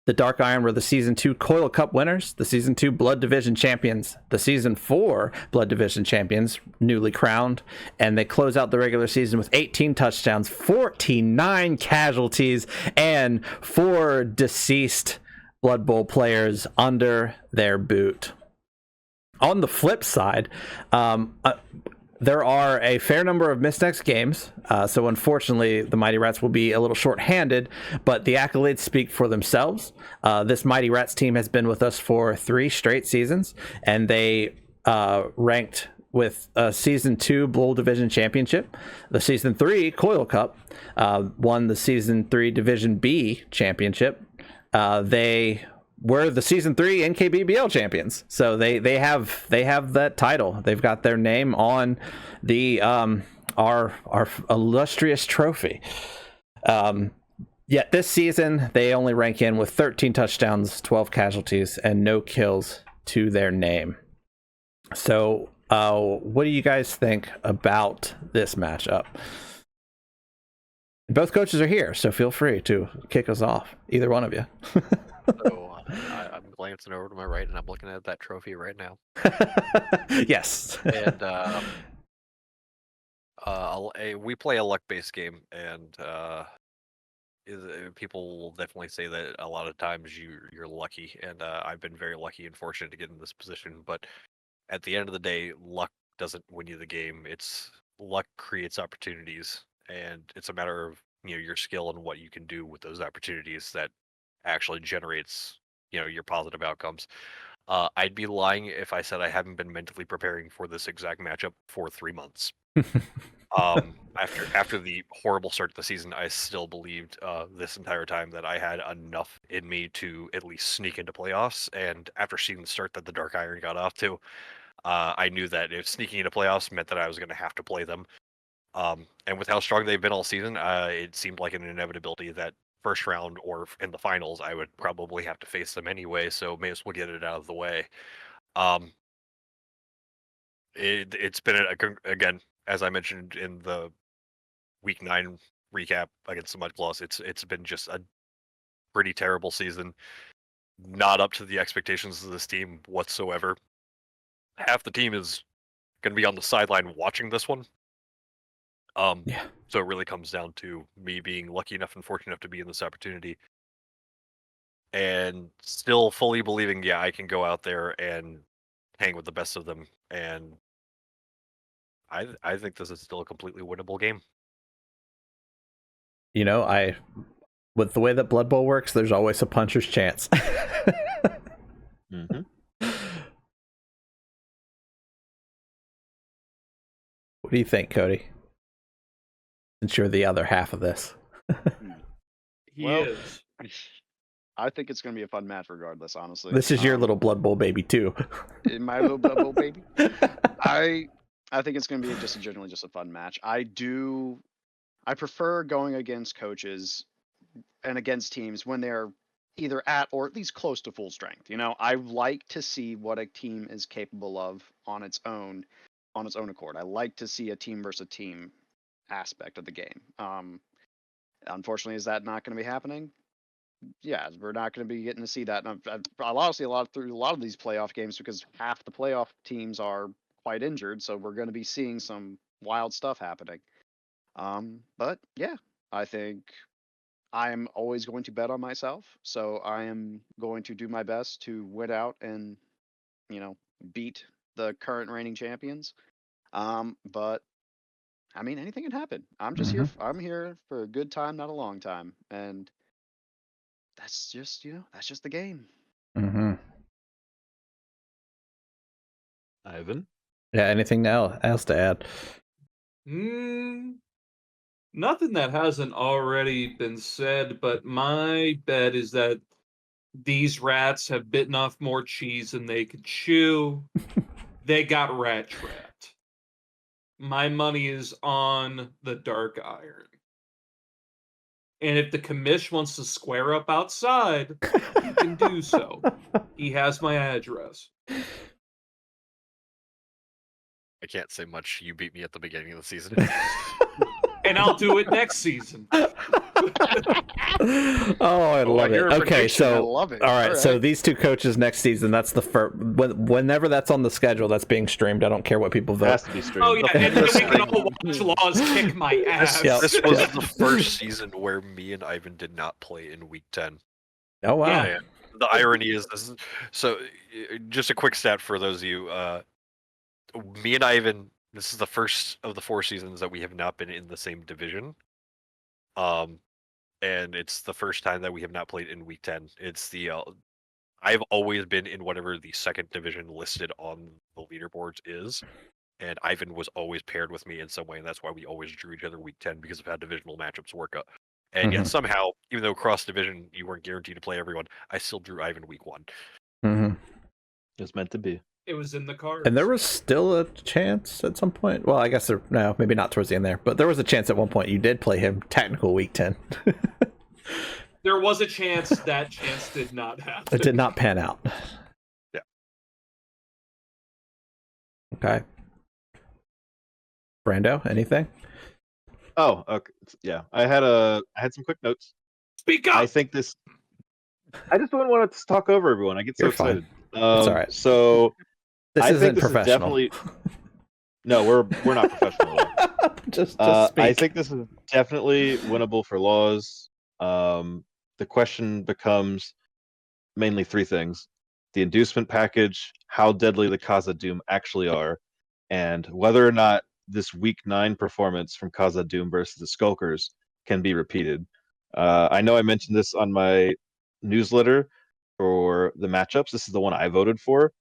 The Dark Iron were the Season 2 Coil Cup winners, the Season 2 Blood Division champions, the Season 4 Blood Division champions, newly crowned, and they close out the regular season with 18 touchdowns, 49 casualties, and 4 deceased Blood Bowl players under their boot. On the flip side, there are a fair number of missed next games, so unfortunately the Mighty Rats will be a little short-handed, but the accolades speak for themselves. This Mighty Rats team has been with us for 3 straight seasons, and they ranked with a Season 2 Bowl Division Championship, the Season 3 Coil Cup, won the Season 3 Division B Championship. They were the Season 3 NKBBL champions, so they have that title. They've got their name on the our illustrious trophy. Yet this season they only rank in with 13 touchdowns, 12 casualties, and no kills to their name. So what do you guys think about this matchup? Both coaches are here, so feel free to kick us off, either one of you. So I'm glancing over to my right, and I'm looking at that trophy right now. Yes. And we play a luck-based game, and people will definitely say that a lot of times you're lucky, and I've been very lucky and fortunate to get in this position. But at the end of the day, luck doesn't win you the game. It's luck creates opportunities, and it's a matter of your skill and what you can do with those opportunities that actually generates your positive outcomes. I'd be lying if I said I haven't been mentally preparing for this exact matchup for 3 months. After the horrible start to the season, I still believed this entire time that I had enough in me to at least sneak into playoffs. And after seeing the start that the Dark Iron got off to, I knew that if sneaking into playoffs meant that I was going to have to play them. And with how strong they've been all season, it seemed like an inevitability that first round or in the finals, I would probably have to face them anyway, so may as well get it out of the way. It's been, again, as I mentioned in the Week 9 recap against the Mud Claws, it's been just a pretty terrible season. Not up to the expectations of this team whatsoever. Half the team is going to be on the sideline watching this one. So it really comes down to me being lucky enough and fortunate enough to be in this opportunity, and still fully believing, I can go out there and hang with the best of them. And I think this is still a completely winnable game. With the way that Blood Bowl works, there's always a puncher's chance. Mm-hmm. What do you think, Cody? Since you're the other half of this. He Well, is. I think it's going to be a fun match regardless, honestly. This is your little Blood Bowl baby too. In my little Blood Bowl baby. I think it's going to be generally just a fun match. I prefer going against coaches and against teams when they're either at or at least close to full strength. I like to see what a team is capable of on its own accord. I like to see a team versus team aspect of the game. Unfortunately, is that not going to be happening? Yeah, we're not going to be getting to see that. And I'll honestly through a lot of these playoff games because half the playoff teams are quite injured, so we're going to be seeing some wild stuff happening. But yeah, I think I am always going to bet on myself, so I am going to do my best to win out and beat the current reigning champions. But I mean, anything can happen. I'm just here. I'm here for a good time, not a long time, and that's just the game. Mm-hmm. Ivan? Yeah. Anything else to add? Nothing that hasn't already been said, but my bet is that these rats have bitten off more cheese than they could chew. They got rat trapped. My money is on the Dark Iron. And if the commish wants to square up outside, he can do so. He has my address. I can't say much. You beat me at the beginning of the season. And I'll do it next season. Oh, I love hear it. a Okay, prediction. I so love it. all right, so Alright. these two coaches next season. That's the first. Whenever that's on the schedule, that's being streamed. I don't care what people It vote. has to be streamed. Oh yeah, and then we can all watch Laws kick my ass. Yep. This was Yep. the first season where me and Ivan did not play in week 10. Oh wow. Yeah. And the irony is this is so. Just a quick stat for those of you. Me and Ivan. This is the first of the 4 seasons that we have not been in the same division. And it's the first time that we have not played in week 10. It's the I've always been in whatever the second division listed on the leaderboards is, and Ivan was always paired with me in some way, and that's why we always drew each other week 10 because of how divisional matchups work out. And yet somehow, even though cross division you weren't guaranteed to play everyone, I still drew Ivan week 1. Mm-hmm. It's meant to be. It was in the cards. And there was still a chance at some point. Well, I guess no, maybe not towards the end there, but there was a chance at one point you did play him technical week 10. There was a chance. That chance did not happen. It did not pan out. Yeah. Okay. Brando, anything? Oh, okay. Yeah. I had some quick notes. Speak up. I think this. I just wouldn't want to talk over everyone. I get so You're fine. excited. It's all right. So This I isn't think this professional. is definitely. No, we're not professional. just speak. I think this is definitely winnable for Laws. The question becomes mainly 3 things: the inducement package, how deadly the Kaza Doom actually are, and whether or not this week 9 performance from Kaza Doom versus the Skulkers can be repeated. I know I mentioned this on my newsletter for the matchups. This is the one I voted for.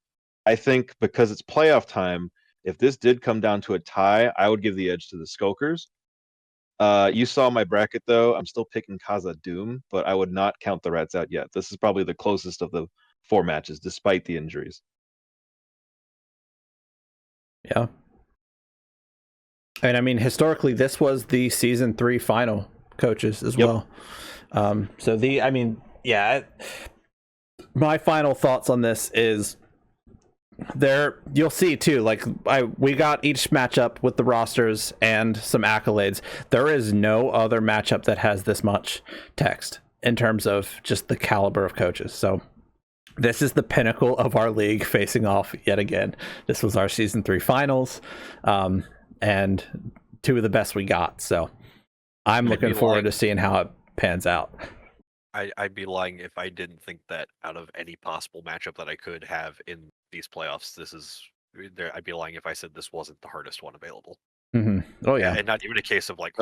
I think because it's playoff time, if this did come down to a tie, I would give the edge to the Skulkers. You saw my bracket though. I'm still picking Kaza Doom, but I would not count the Rats out yet. This is probably the closest of the 4 matches, despite the injuries. Yeah. And I mean, historically, this was the season 3 final coaches as well. So my final thoughts on this is you'll see too, like we got each matchup with the rosters and some accolades. There is no other matchup that has this much text in terms of just the caliber of coaches. So this is the pinnacle of our league facing off yet again. This was our season 3 finals, and 2 of the best we got. So I'm looking forward to seeing how it pans out. I'd be lying if I didn't think that out of any possible matchup that I could have in these playoffs, I'd be lying if I said this wasn't the hardest one available. Mm-hmm. Oh yeah. And not even a case of like,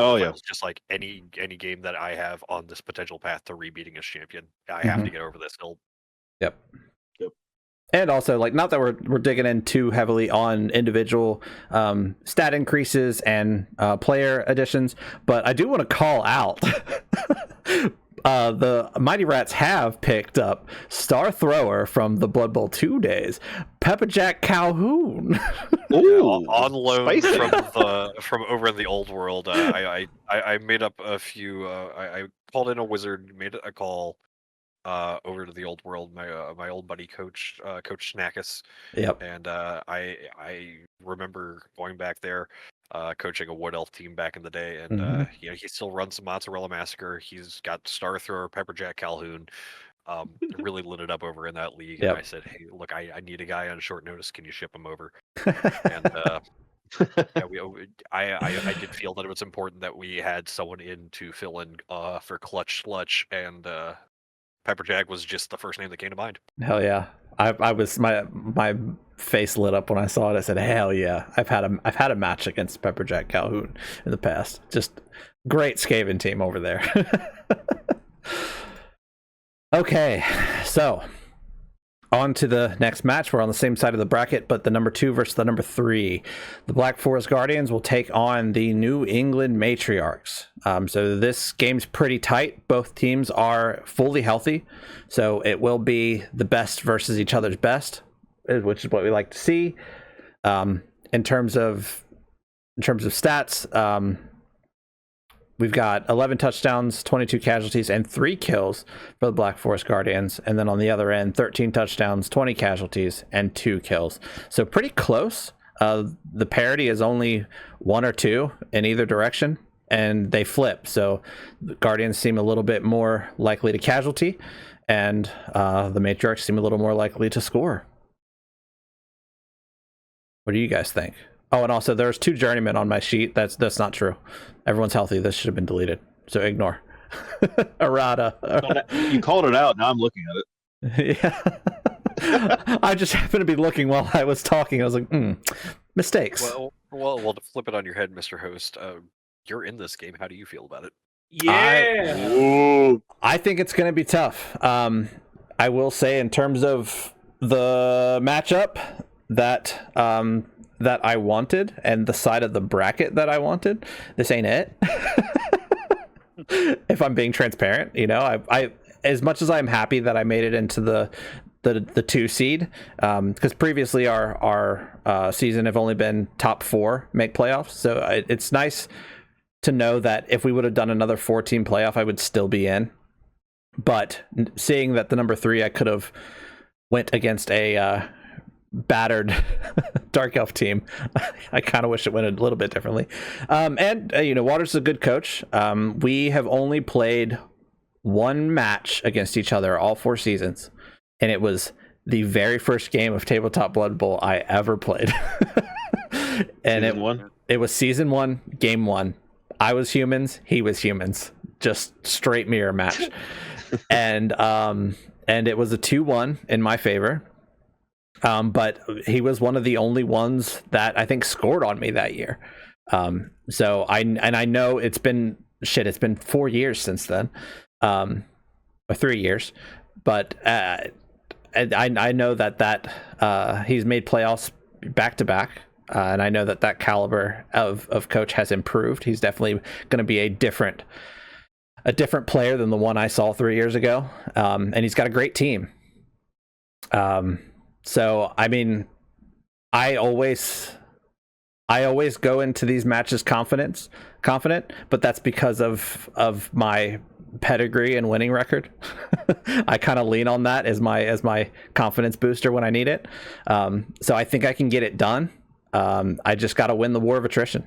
just like any game that I have on this potential path to re-beating as champion. I have to get over this hill. Yep. And also, like, not that we're digging in too heavily on individual stat increases and player additions, but I do want to call out the Mighty Rats have picked up star thrower from the Blood Bowl 2 days, Pepper Jack Calhoun. Ooh, on loan from over in the old world. I made up a few. I called in a wizard, made a call over to the old world. My old buddy Coach Snackus. Yep. And I remember going back there, coaching a Wood Elf team back in the day, and he still runs the Mozzarella Massacre. He's got star thrower Pepperjack Calhoun. Really lit it up over in that league. Yep. And I said, hey, look, I need a guy on short notice. Can you ship him over? And I did feel that it was important that we had someone in to fill in for Clutch Slutch, and Pepperjack was just the first name that came to mind. Hell yeah. I was my face lit up when I saw it. I said, "Hell yeah!" I've had a match against Pepperjack Calhoun in the past. Just great Skaven team over there. Okay, so on to the next match. We're on the same side of the bracket, but the number 2 versus the number 3. The Black Forest Guardians will take on the New England Matriarchs. So this game's pretty tight. Both teams are fully healthy, so it will be the best versus each other's best, which is what we like to see. In terms of stats, we've got 11 touchdowns, 22 casualties, and 3 kills for the Black Forest Guardians. And then on the other end, 13 touchdowns, 20 casualties, and 2 kills. So pretty close. the parity is only 1 or 2 in either direction, and they flip. So the Guardians seem a little bit more likely to casualty, and the Matriarchs seem a little more likely to score. What do you guys think? Oh, and also there's 2 journeymen on my sheet. That's not true. Everyone's healthy. This should have been deleted. So ignore. Errata. You called it out. Now I'm looking at it. Yeah. I just happened to be looking while I was talking. I was like, mistakes. Well, to flip it on your head, Mr. Host, you're in this game. How do you feel about it? Yeah. I think it's going to be tough. I will say, in terms of the matchup that I wanted and the side of the bracket that I wanted, this ain't it. If I'm being transparent, I as much as I'm happy that I made it into the 2 seed, because previously our season have only been top 4 make playoffs, so it's nice to know that if we would have done another 4-team playoff, I would still be in. But seeing that the number 3, I could have went against a battered Dark Elf team, I kind of wish it went a little bit differently. And Waters is a good coach. We have only played 1 match against each other all 4 seasons, and it was the very first game of Tabletop Blood Bowl I ever played. And it was season 1, game 1. I was humans, he was humans. Just straight mirror match. And it was a 2-1 in my favor. But he was one of the only ones that I think scored on me that year. So I know it's been 4 years since then. Or 3 years. But I know that he's made playoffs back to back. And I know that caliber of coach has improved. He's definitely going to be a different player than the one I saw 3 years ago. And he's got a great team. So I mean, I always go into these matches confident, but that's because of my pedigree and winning record. I kind of lean on that as my confidence booster when I need it. So I think I can get it done. I just got to win the war of attrition.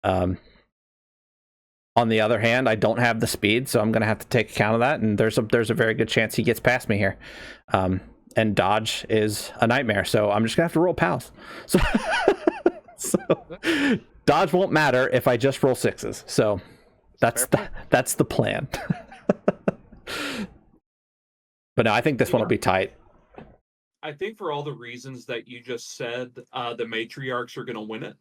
On the other hand, I don't have the speed, so I'm going to have to take account of that. And there's a very good chance he gets past me here. And dodge is a nightmare, so I'm just going to have to roll pals. So dodge won't matter if I just roll 6s. So that's the plan. But no, I think this one will be tight. I think for all the reasons that you just said, the Matriarchs are going to win it.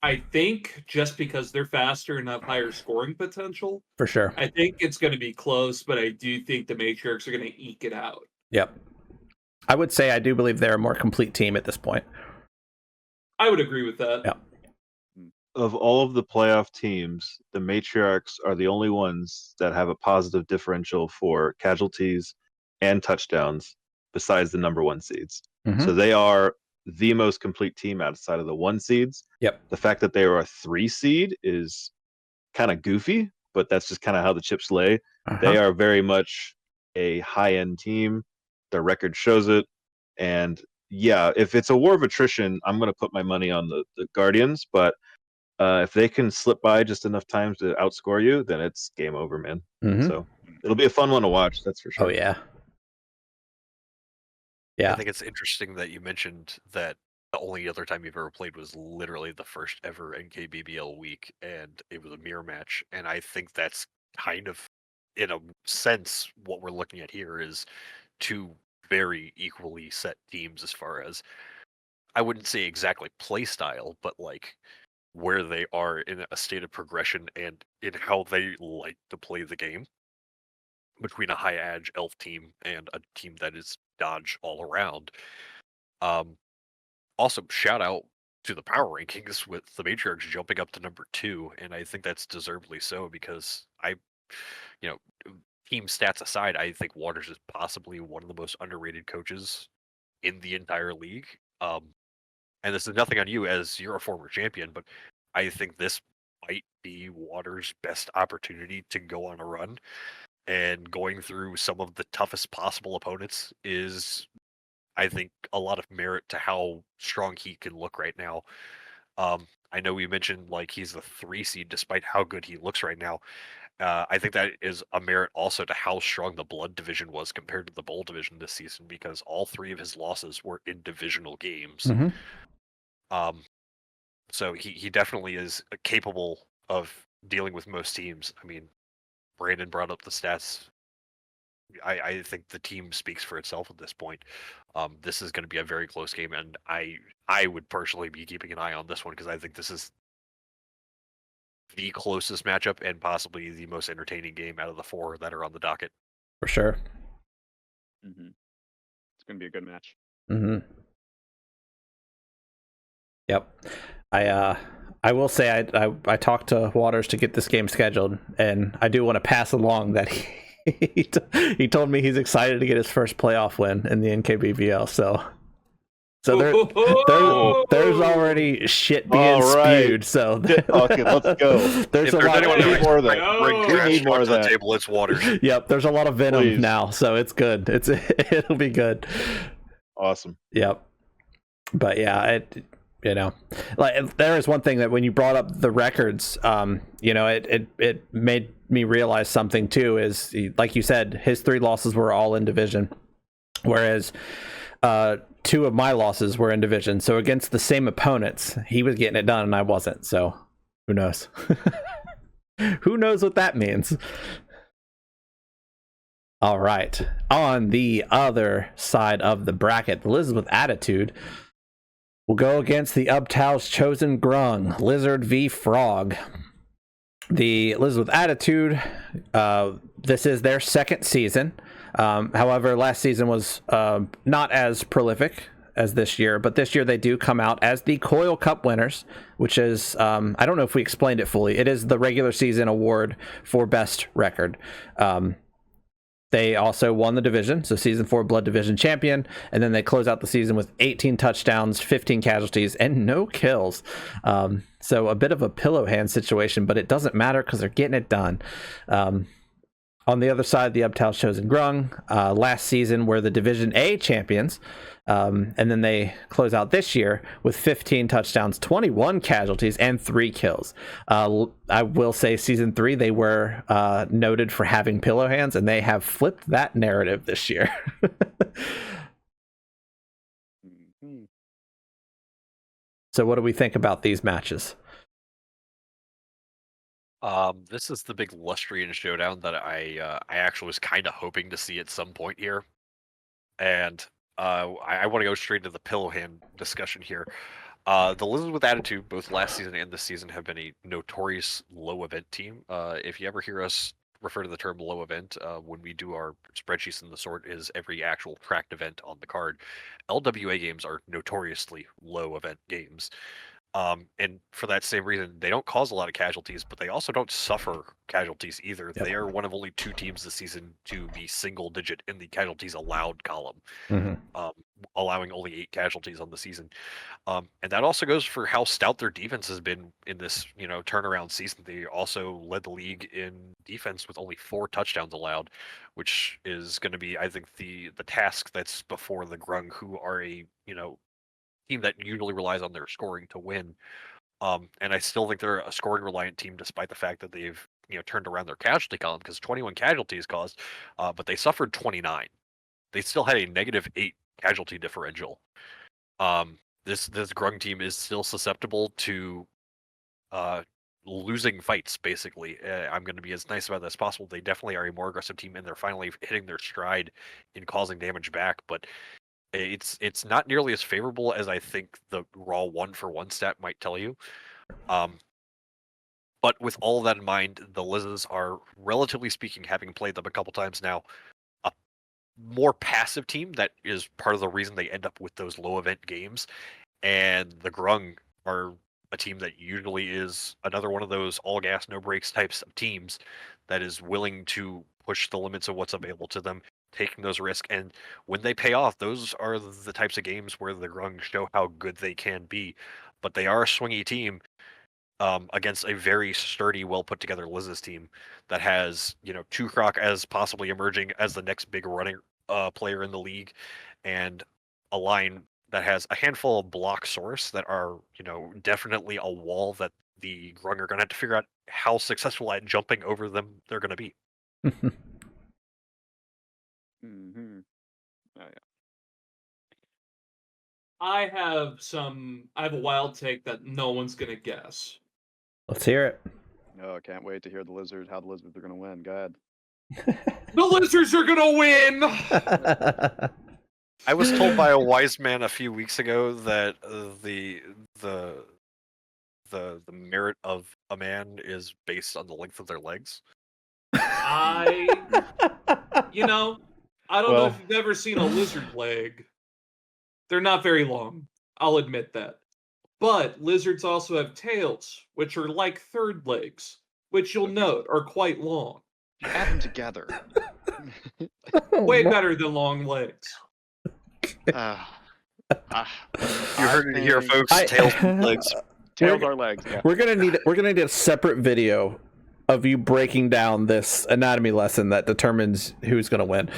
I think just because they're faster and have higher scoring potential. For sure. I think it's going to be close, but I do think the Matriarchs are going to eke it out. Yep. I would say I do believe they're a more complete team at this point. I would agree with that. Yeah. Of all of the playoff teams, the Matriarchs are the only ones that have a positive differential for casualties and touchdowns besides the number 1 seeds. Mm-hmm. So they are the most complete team outside of the 1 seeds. Yep. The fact that they are a 3 seed is kind of goofy, but that's just kind of how the chips lay. Uh-huh. They are very much a high-end team. Their record shows it. And yeah, if it's a war of attrition, I'm going to put my money on the Guardians. But if they can slip by just enough times to outscore you, then it's game over, man. Mm-hmm. So it'll be a fun one to watch. That's for sure. Oh, yeah. Yeah. I think it's interesting that you mentioned that the only other time you've ever played was literally the first ever NKBBL week, and it was a mirror match. And I think that's kind of, in a sense, what we're looking at here is 2 very equally set teams as far as, I wouldn't say exactly play style, but like where they are in a state of progression and in how they like to play the game, between a high edge elf team and a team that is dodge all around. Also, shout out to the power rankings with the Matriarchs jumping up to number 2, and I think that's deservedly so, because team stats aside, I think Waters is possibly one of the most underrated coaches in the entire league. And this is nothing on you, as you're a former champion, but I think this might be Waters' best opportunity to go on a run. And going through some of the toughest possible opponents is I think, a lot of merit to how strong he can look right now. I know we mentioned like he's the 3 seed despite how good he looks right now. I think that is a merit also to how strong the blood division was compared to the bowl division this season, because all 3 of his losses were in divisional games. Mm-hmm. So he definitely is capable of dealing with most teams. I mean, Brandon brought up the stats. I think the team speaks for itself at this point. This is going to be a very close game, and I would personally be keeping an eye on this one because I think this is the closest matchup and possibly the most entertaining game out of the 4 that are on the docket. For sure. Mm-hmm. It's going to be a good match. Mm-hmm. Yep. I will say I talked to Waters to get this game scheduled, and I do want to pass along that he told me he's excited to get his first playoff win in the NKBBL. So there's already shit being spewed. So Okay, let's go. There's If a lot. anyone who more of that. No. We need more of to the that. table, it's Waters. Yep. There's a lot of venom Please. now, so it's good. It'll be good. Awesome. Yep. But yeah, like there is one thing that when you brought up the records, it made me realize something too. Is like you said, his 3 losses were all in division, whereas 2 of my losses were in division. So against the same opponents, he was getting it done and I wasn't. So who knows? Who knows what that means? All right. On the other side of the bracket, the Lizards with Attitude will go against the Ubtau's Chosen Grung, Lizard v Frog. The Lizards with Attitude, this is their 2nd season. However, last season was not as prolific as this year, but this year they do come out as the Coil Cup winners, which is, I don't know if we explained it fully. It is the regular season award for best record. They also won the division, so Season 4 Blood Division champion, and then they close out the season with 18 touchdowns, 15 casualties, and no kills. So a bit of a pillow hand situation, but it doesn't matter because they're getting it done. On the other side, the Ubtau's Chosen Grung, last season were the Division A champions, and then they close out this year with 15 touchdowns, 21 casualties, and 3 kills. I will say Season 3, they were noted for having pillow hands, and they have flipped that narrative this year. Mm-hmm. So what do we think about these matches? This is the big Lustrian showdown that I actually was kind of hoping to see at some point here, and I want to go straight to the pillow hand discussion here. The Lizards with Attitude, both last season and this season, have been a notorious low event team. If you ever hear us refer to the term low event, when we do our spreadsheets and the sort is every actual tracked event on the card. LWA games are notoriously low event games. And for that same reason, they don't cause a lot of casualties, but they also don't suffer casualties either. Yep. They are one of only 2 teams this season to be single digit in the casualties allowed column, allowing only 8 casualties on the season. And that also goes for how stout their defense has been in this, turnaround season. They also led the league in defense with only 4 touchdowns allowed, which is going to be, I think, the task that's before the Grung, who are a, team that usually relies on their scoring to win. And I still think they're a scoring reliant team, despite the fact that they've turned around their casualty column, because 21 casualties caused, but they suffered 29. They still had a -8 casualty differential. This Grung team is still susceptible to losing fights. Basically, I'm going to be as nice about that as possible. They definitely are a more aggressive team, and they're finally hitting their stride in causing damage back, but it's not nearly as favorable as I think the raw 1-for-1 stat might tell you. But with all of that in mind, the Lizards are, relatively speaking, having played them a couple times now, a more passive team. That is part of the reason they end up with those low event games. And the Grung are a team that usually is another one of those all gas, no brakes types of teams that is willing to push the limits of what's available to them, taking those risks. And when they pay off, those are the types of games where the Grung show how good they can be. But they are a swingy team against a very sturdy, well put together Liz's team that has, Tukrock as possibly emerging as the next big running player in the league, and a line that has a handful of block source that are, definitely a wall that the Grung are going to have to figure out how successful at jumping over them they're going to be. Mm-hmm. Oh, yeah. I have a wild take that no one's gonna guess. Let's hear it. Oh, I can't wait to hear how the Lizards are going to win. Go ahead. The Lizards are gonna win! I was told by a wise man a few weeks ago that the merit of a man is based on the length of their legs. I don't know if you've ever seen a lizard leg. They're not very long. I'll admit that. But lizards also have tails, which are like third legs, which you'll note are quite long. You add them together. Way better than long legs. You heard it here, folks. Tails and legs. Tails are legs. Yeah. We're gonna need a separate video of you breaking down this anatomy lesson that determines who's gonna win.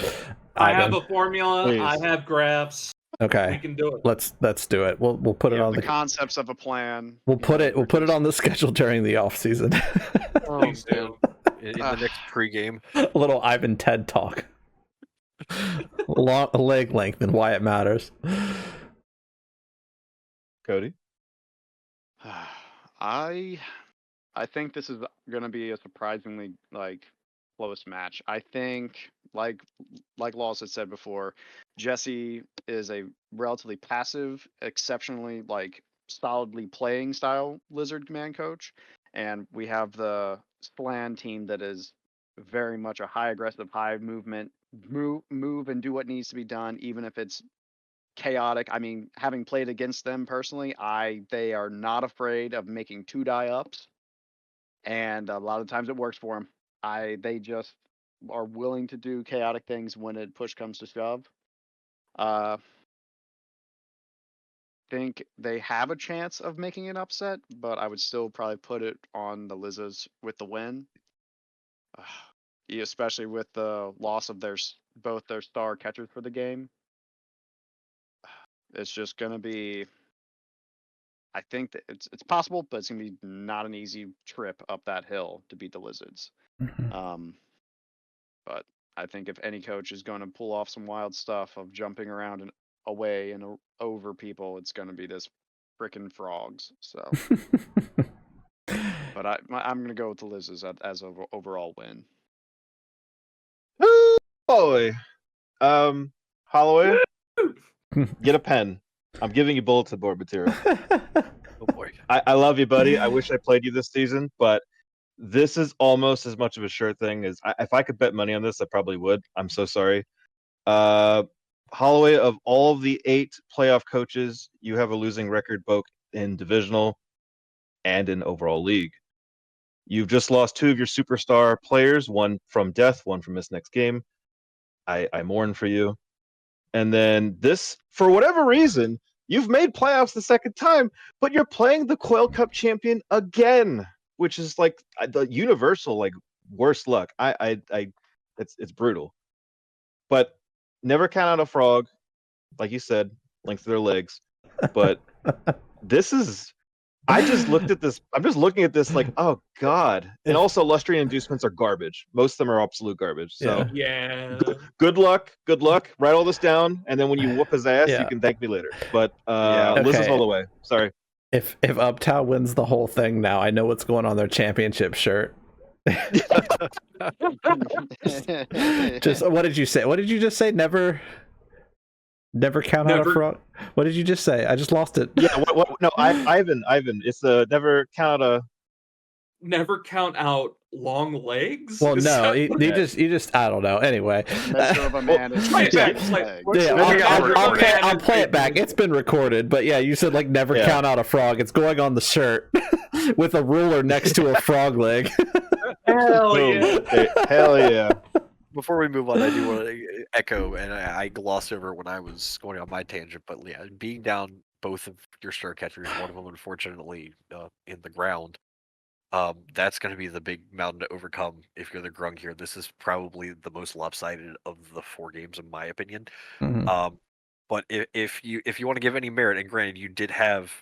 I have a formula. Please. I have graphs. Okay, We can do it. let's do it. We'll put it on the concepts of a plan. We'll put it on the schedule during the off season. Please do. In the next pregame. A little Ivan TED talk. Leg length and why it matters. Cody? I think this is going to be a surprisingly close match. I think like Laws had said before, Jesse is a relatively passive, exceptionally solidly playing style Lizard command coach, and we have the Slan team that is very much a high aggressive, high movement, move and do what needs to be done, even if it's chaotic. I mean, having played against them personally, they are not afraid of making 2 die ups, and a lot of times it works for them. They just are willing to do chaotic things when push comes to shove. Think they have a chance of making an upset, but I would still probably put it on the Lizzas with the win. Especially with the loss of both their star catchers for the game. It's just gonna be. I think that it's possible, but it's gonna be not an easy trip up that hill to beat the Lizards. But I think if any coach is going to pull off some wild stuff of jumping around and away and over people, it's going to be this frickin' frogs. So, but I'm going to go with the Lizards as an overall win. Woo, boy. Holloway, get a pen. I'm giving you bulletin board material. Oh boy. I love you, buddy. I wish I played you this season, but this is almost as much of a sure thing as if I could bet money on this, I probably would. I'm so sorry. Holloway, of all of the 8 playoff coaches, you have a losing record both in divisional and in overall league. You've just lost 2 of your superstar players, one from death, one from this next game. I mourn for you. And then this, for whatever reason, you've made playoffs the second time, but you're playing the Quail Cup champion again, which is the universal worst luck. It's brutal. But never count out a frog, like you said, length of their legs. But this is. I just looked at this. I'm just looking at this oh God. And also, lustrine inducements are garbage. Most of them are absolute garbage. So yeah. Good luck. Write all this down, and then when you whoop his ass, you can thank me later. But Liz all the way. Sorry. If Uptown wins the whole thing now, I know what's going on their championship shirt. Just what did you say? What did you just say? Never count out a frog. What did you just say? I just lost it. Yeah. What? No, Ivan. It's the never count out a. Never count out long legs. Well, no, you just I don't know. Anyway, Measure of a man is Play it back. I'll play it back. It's been recorded, but yeah, you said never count out a frog. It's going on the shirt with a ruler next to a frog leg. Hell yeah! Hell yeah! Before we move on, I do want to echo, and I glossed over when I was going on my tangent, but yeah, being down both of your star catchers, one of them unfortunately in the ground, that's going to be the big mountain to overcome if you're the Grung here. This is probably the most lopsided of the 4 games, in my opinion. Mm-hmm. But if you want to give any merit, and granted you did have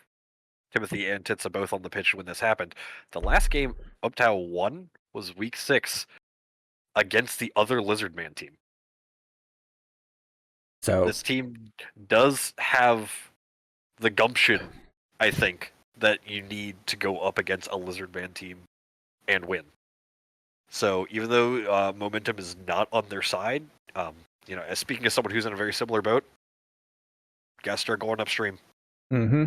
Timothy and Titsa both on the pitch when this happened, the last game Uptown won was week 6 against the other Lizard Man team. So This team does have the gumption, I think, that you need to go up against a Lizard Man team and win. So even though momentum is not on their side, as speaking as someone who's in a very similar boat, gotta start going upstream. mm-hmm.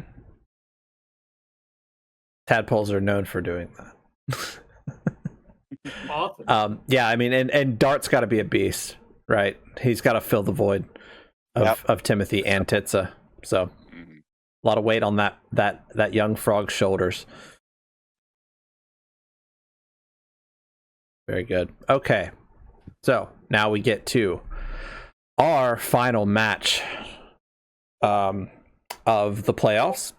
Tadpoles are known for doing that. Often. Yeah, I mean, and Dart's got to be a beast, right? He's got to fill the void of Timothy and Titsa. So a lot of weight on that young frog's shoulders. Very good. Okay, so now we get to our final match of the playoffs.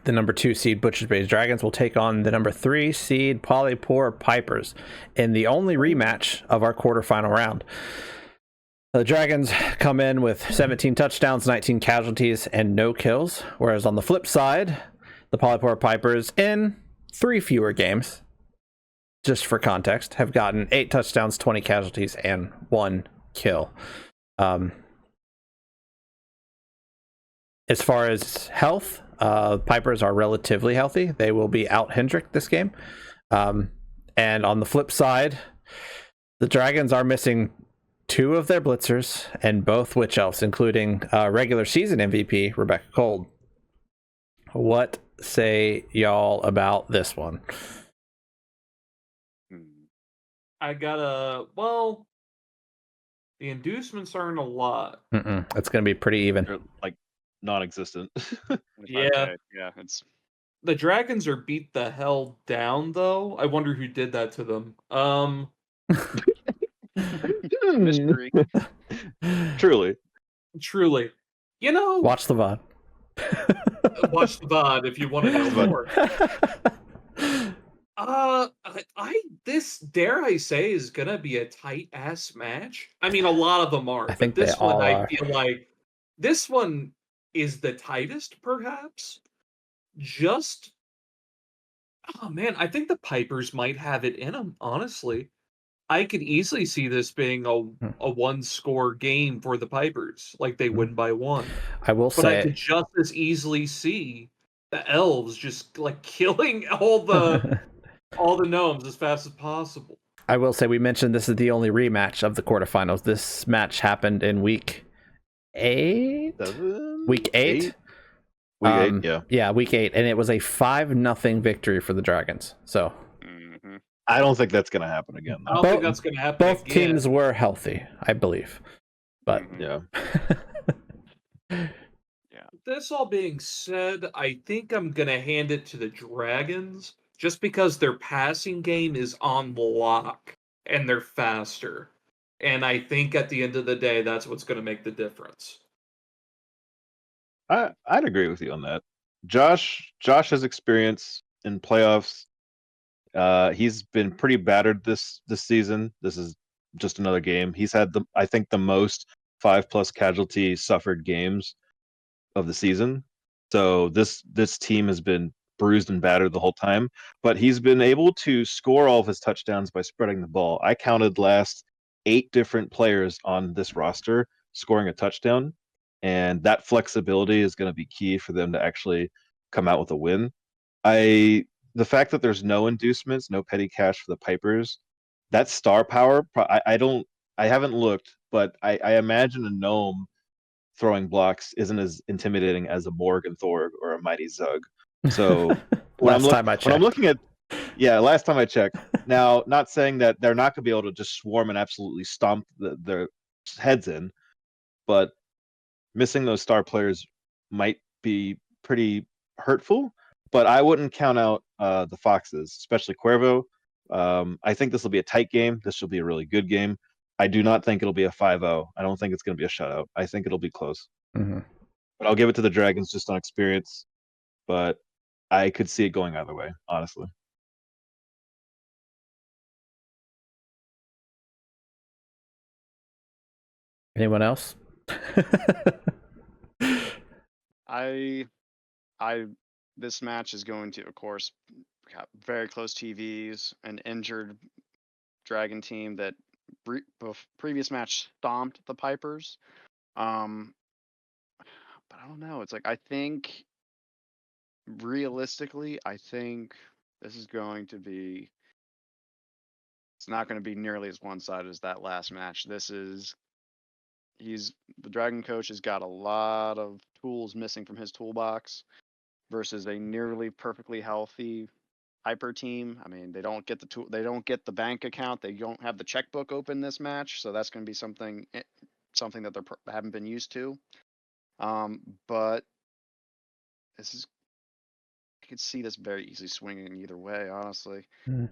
The number 2 seed Butcher's Bay Dragons will take on the number 3 seed Polypore Pipers in the only rematch of our quarterfinal round. The Dragons come in with 17 touchdowns, 19 casualties, and no kills, whereas on the flip side, the Polypore Pipers, in 3 fewer games, just for context, have gotten 8 touchdowns, 20 casualties, and 1 kill. As far as health, Pipers are relatively healthy. They will be out Hendrick this game. And on the flip side, the Dragons are missing 2 of their blitzers and both Witch Elves, including regular season MVP Rebecca Cold. What say y'all about this one? I gotta, the inducements aren't a lot. It's going to be pretty even. They're like non-existent. 25K. Yeah, it's The Dragons are beat the hell down, though. I wonder who did that to them. mystery. Truly. Watch the VOD. Watch the VOD if you want to know more. This, dare I say, is gonna be a tight ass match. I mean, a lot of them are. I think but this they all one, I are. feel like this one is the tightest, perhaps. Oh man, I think the Pipers might have it in them. Honestly, I could easily see this being a 1-score game for the Pipers, like they win by 1. I will But I say, could just as easily see the elves just like killing all the gnomes as fast as possible. I will say, we mentioned this is the only rematch of the quarterfinals. This match happened in week 8. Week 8. Week 8, yeah. Yeah, week 8, and it was a 5-0 victory for the Dragons. So I don't think that's going to happen again. I don't think that's going to happen. Both again. teams were healthy, I believe. But Yeah. This all being said, I think I'm going to hand it to the Dragons just because their passing game is on lock and they're faster. And I think at the end of the day, that's what's going to make the difference. I'd agree with you on that. Josh has experience in playoffs. He's been pretty battered this season. This is just another game. He's had I think the most 5+ casualty suffered games of the season. So this team has been bruised and battered the whole time, but he's been able to score all of his touchdowns by spreading the ball. I counted last 8 different players on this roster scoring a touchdown, and that flexibility is going to be key for them to actually come out with a win. The fact that there's no inducements, no petty cash for the Pipers, that star power, I haven't looked, but I imagine a gnome throwing blocks isn't as intimidating as a Morg and Thorg or a Mighty Zug. So last time I checked. Now, not saying that they're not going to be able to just swarm and absolutely stomp their heads in, but missing those star players might be pretty hurtful. But I wouldn't count out the Foxes, especially Cuervo. I think this will be a tight game. This will be a really good game. I do not think it'll be a 5-0. I don't think it's going to be a shutout. I think it'll be close. Mm-hmm. But I'll give it to the Dragons just on experience. But I could see it going either way, honestly. Anyone else? This match is going to, of course, got very close TVs, an injured Dragon team that previous match stomped the Pipers. But I don't know. It's like, I think realistically, I think this is going to be, it's not going to be nearly as one-sided as that last match. The Dragon coach has got a lot of tools missing from his toolbox versus a nearly perfectly healthy Hyper team. I mean, they don't get the bank account, they don't have the checkbook open this match, so that's going to be something that they haven't been used to. But I could see this very easily swinging either way, honestly.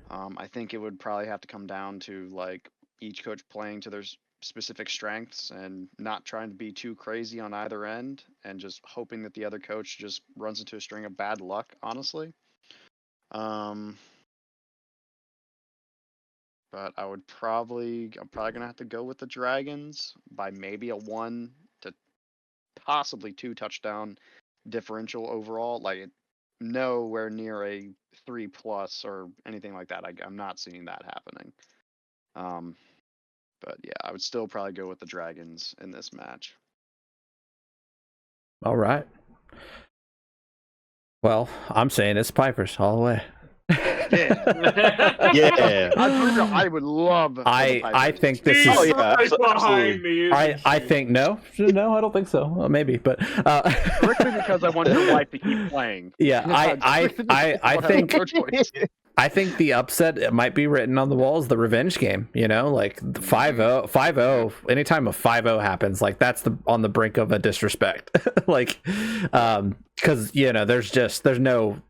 I think it would probably have to come down to like each coach playing to their specific strengths and not trying to be too crazy on either end, and just hoping that the other coach just runs into a string of bad luck, honestly. But I'm probably gonna have to go with the Dragons by maybe a 1 to possibly 2 touchdown differential overall. Like nowhere near a 3+ or anything like that. I'm not seeing that happening. But yeah, I would still probably go with the Dragons in this match. All right. Well, I'm saying it's Pipers all the way. Yeah. Yeah. I would love. I think this He's is. Oh, yeah, right behind absolutely. me. I think no, I don't think so. Well, maybe, but Strictly because I want your wife to keep playing. yeah, I think the upset might be written on the walls, the revenge game, like 5-0, anytime a 5-0 happens, like that's on the brink of a disrespect. Like, because, there's no,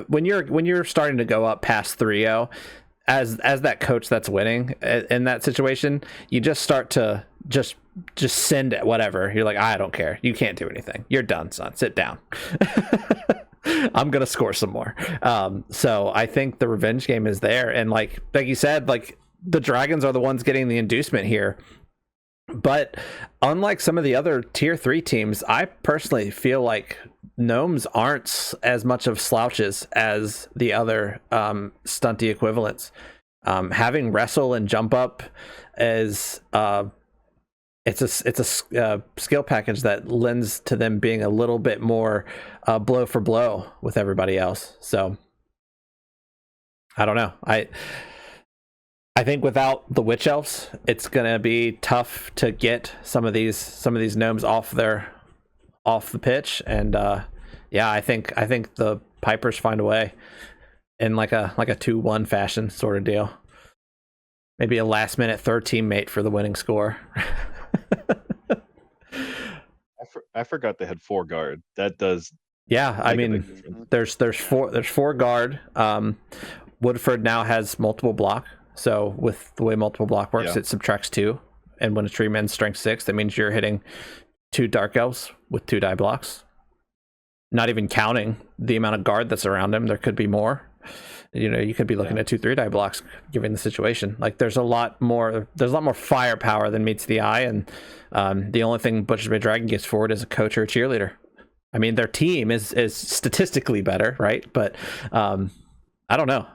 when you're starting to go up past 3-0, as that coach that's winning in that situation, you just start to just send it, whatever. You're like, I don't care. You can't do anything. You're done, son. Sit down. I'm gonna score some more. So I think the revenge game is there, and like you said, like the Dragons are the ones getting the inducement here. But unlike some of the other tier 3 teams, I personally feel like Gnomes aren't as much of slouches as the other stunty equivalents. Having wrestle and jump up is it's a skill package that lends to them being a little bit more blow for blow with everybody else. So I don't know. I think without the Witch Elves, it's gonna be tough to get some of these gnomes off the pitch. And yeah, I think the Pipers find a way in like a 2-1 fashion sort of deal. Maybe a last minute third teammate for the winning score. I forgot they had 4 guard. That does. Yeah, I mean, there's 4 guard. Woodford now has multiple block. So with the way multiple block works, It subtracts 2. And when a tree man's strength 6, that means you're hitting 2 dark elves with 2 die blocks. Not even counting the amount of guard that's around him. There could be more. You could be looking at 2 3 die blocks given the situation. Like there's a lot more firepower than meets the eye, and the only thing Butcher's Bay Dragon gets forward is a coach or a cheerleader. I mean, their team is statistically better, right? But I don't know.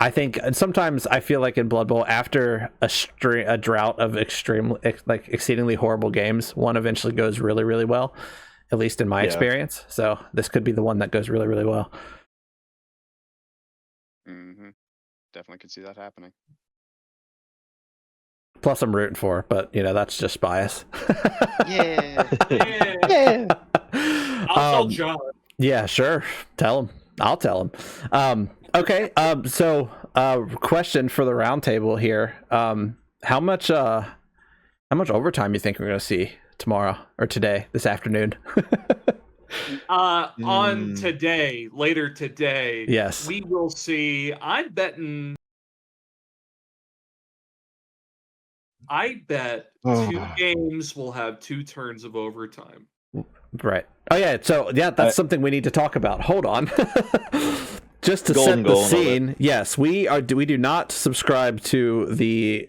I think sometimes I feel like in Blood Bowl, after a drought of exceedingly horrible games, one eventually goes really, really well, at least in my experience. So this could be the one that goes really, really well. Definitely could see that happening. Plus, I'm rooting for, but that's just bias. Yeah. I'll tell John. Yeah, sure. Tell him. I'll tell him. Okay. So, question for the roundtable here. How much overtime you think we're going to see tomorrow or this afternoon? On later today, yes, we will see. I bet 2 games will have 2 turns of overtime. Right. Oh yeah. So yeah, that's something we need to talk about. Hold on. just to Golden set the goal and all that. scene, yes, we do not subscribe to the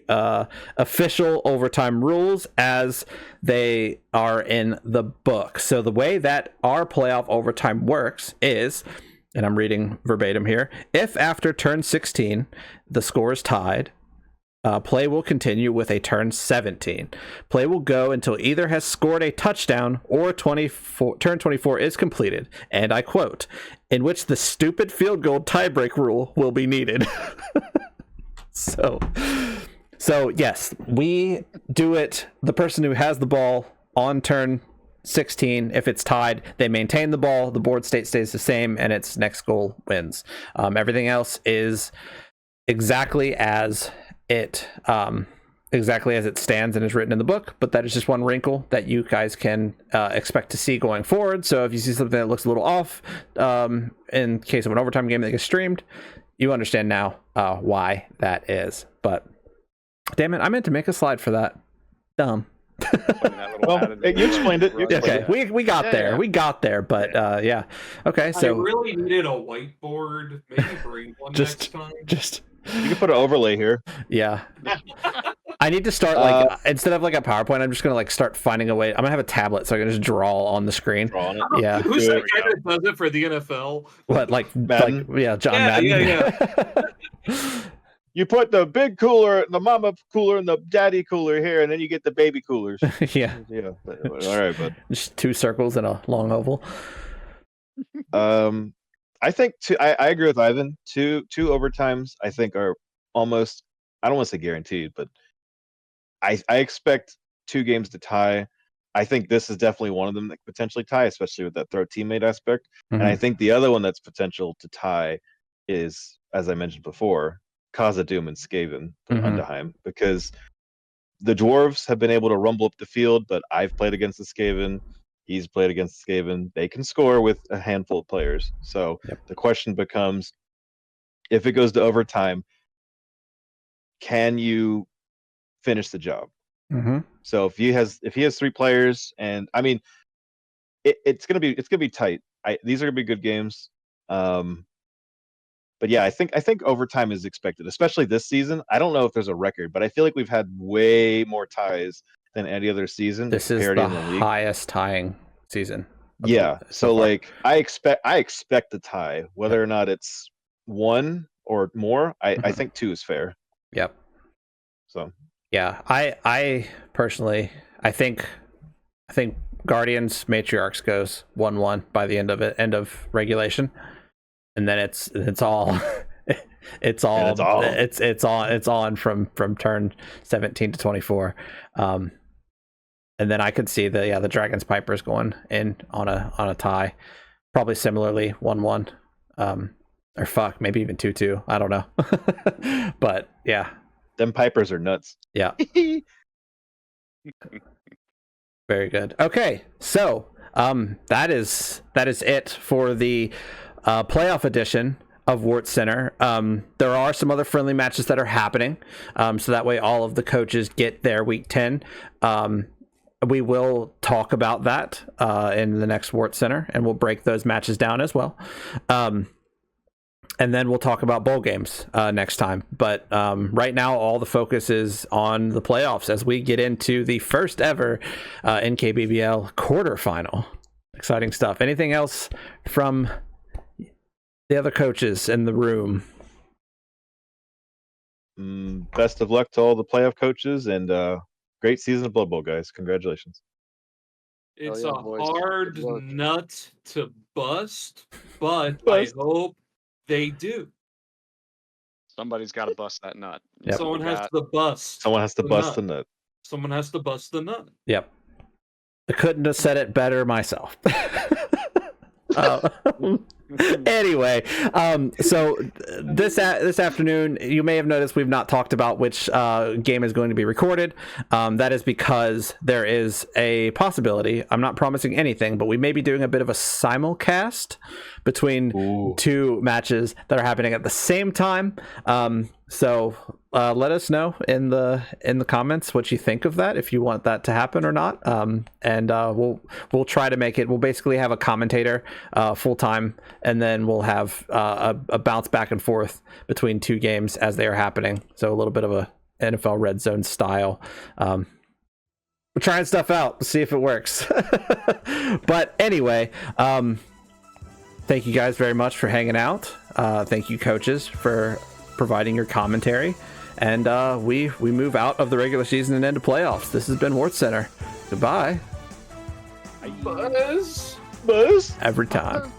official overtime rules as they are in the book. So the way that our playoff overtime works is, and I'm reading verbatim here, if after turn 16 the score is tied, play will continue with a turn 17. Play will go until either has scored a touchdown or turn 24 is completed. And I quote, in which the stupid field goal tiebreak rule will be needed. So yes, we do it. The person who has the ball on turn 16, if it's tied, they maintain the ball. The board state stays the same, and its next goal wins. Everything else is exactly as it stands and is written in the book, but that is just one wrinkle that you guys can expect to see going forward. So if you see something that looks a little off, in case of an overtime game that gets streamed, you understand now why that is. But damn it, I meant to make a slide for that. Dumb. Well, you explained it. Okay, we got there. We got there, but yeah. Okay, so I really needed a whiteboard. Maybe bring one next time. You can put an overlay here. Yeah. I need to start like instead of like a PowerPoint, I'm just gonna like start finding a way. I'm gonna have a tablet so I can just draw on the screen. Draw on it. Yeah. Who's that guy that does it for the NFL? What, like Madden? John Madden. Yeah. You put the big cooler, the mama cooler, and the daddy cooler here, and then you get the baby coolers. Yeah. Yeah. All right, bud. Just two circles and a long oval. I think I agree with Ivan. Two overtimes I think are almost, I don't want to say guaranteed, but I expect two games to tie. I think this is definitely one of them that could potentially tie, especially with that throw teammate aspect. And I think the other one that's potential to tie is, as I mentioned before, Khazad-dûm and Skaven from Underheim, because the Dwarves have been able to rumble up the field, but I've played against the Skaven. He's played against Skaven. They can score with a handful of players. So the question becomes, if it goes to overtime, can you finish the job? So if he has 3 players, and I mean, it's gonna be tight. These are gonna be good games. But yeah, I think overtime is expected, especially this season. I don't know if there's a record, but I feel like we've had way more ties than any other season. This is the highest tying season. Yeah, so like I expect the tie, whether or not it's 1 or more. I think 2 is fair. Yep. So yeah, I personally, I think Guardians Matriarchs goes 1-1 by the end of regulation, and then it's all it's on from turn 17 to 24. And then I could see the Dragons Pipers going in on a tie, probably similarly 1-1, or fuck, maybe even 2-2. I don't know, but yeah, them Pipers are nuts. Yeah. Very good. Okay, so that is it for the playoff edition of Wartscenter. There are some other friendly matches that are happening, so that way all of the coaches get their week 10. We will talk about that in the next Wartscenter, and we'll break those matches down as well. And then we'll talk about bowl games next time. But right now, all the focus is on the playoffs as we get into the first ever NKBBL quarterfinal. Exciting stuff. Anything else from the other coaches in the room? Best of luck to all the playoff coaches, and great season of Blood Bowl, guys. Congratulations. It's yeah, a boys. hard Good luck. nut to bust, but I hope they do. Somebody's got to bust that nut. Yep. Someone has to bust. Someone has to bust nut. the nut. Someone has to bust the nut. Yep. I couldn't have said it better myself. Anyway, so this afternoon, you may have noticed we've not talked about which game is going to be recorded. That is because there is a possibility. I'm not promising anything, but we may be doing a bit of a simulcast between two matches that are happening at the same time. So let us know in the comments what you think of that, if you want that to happen or not. And we'll try to make it. We'll basically have a commentator full time, and then we'll have a bounce back and forth between two games as they are happening. So a little bit of a NFL Red Zone style. We're trying stuff out to see if it works. But anyway, thank you guys very much for hanging out. Thank you, coaches, for providing your commentary, and we move out of the regular season and into playoffs. This has been Wartscenter. Goodbye. Buzz. Buzz. Every time.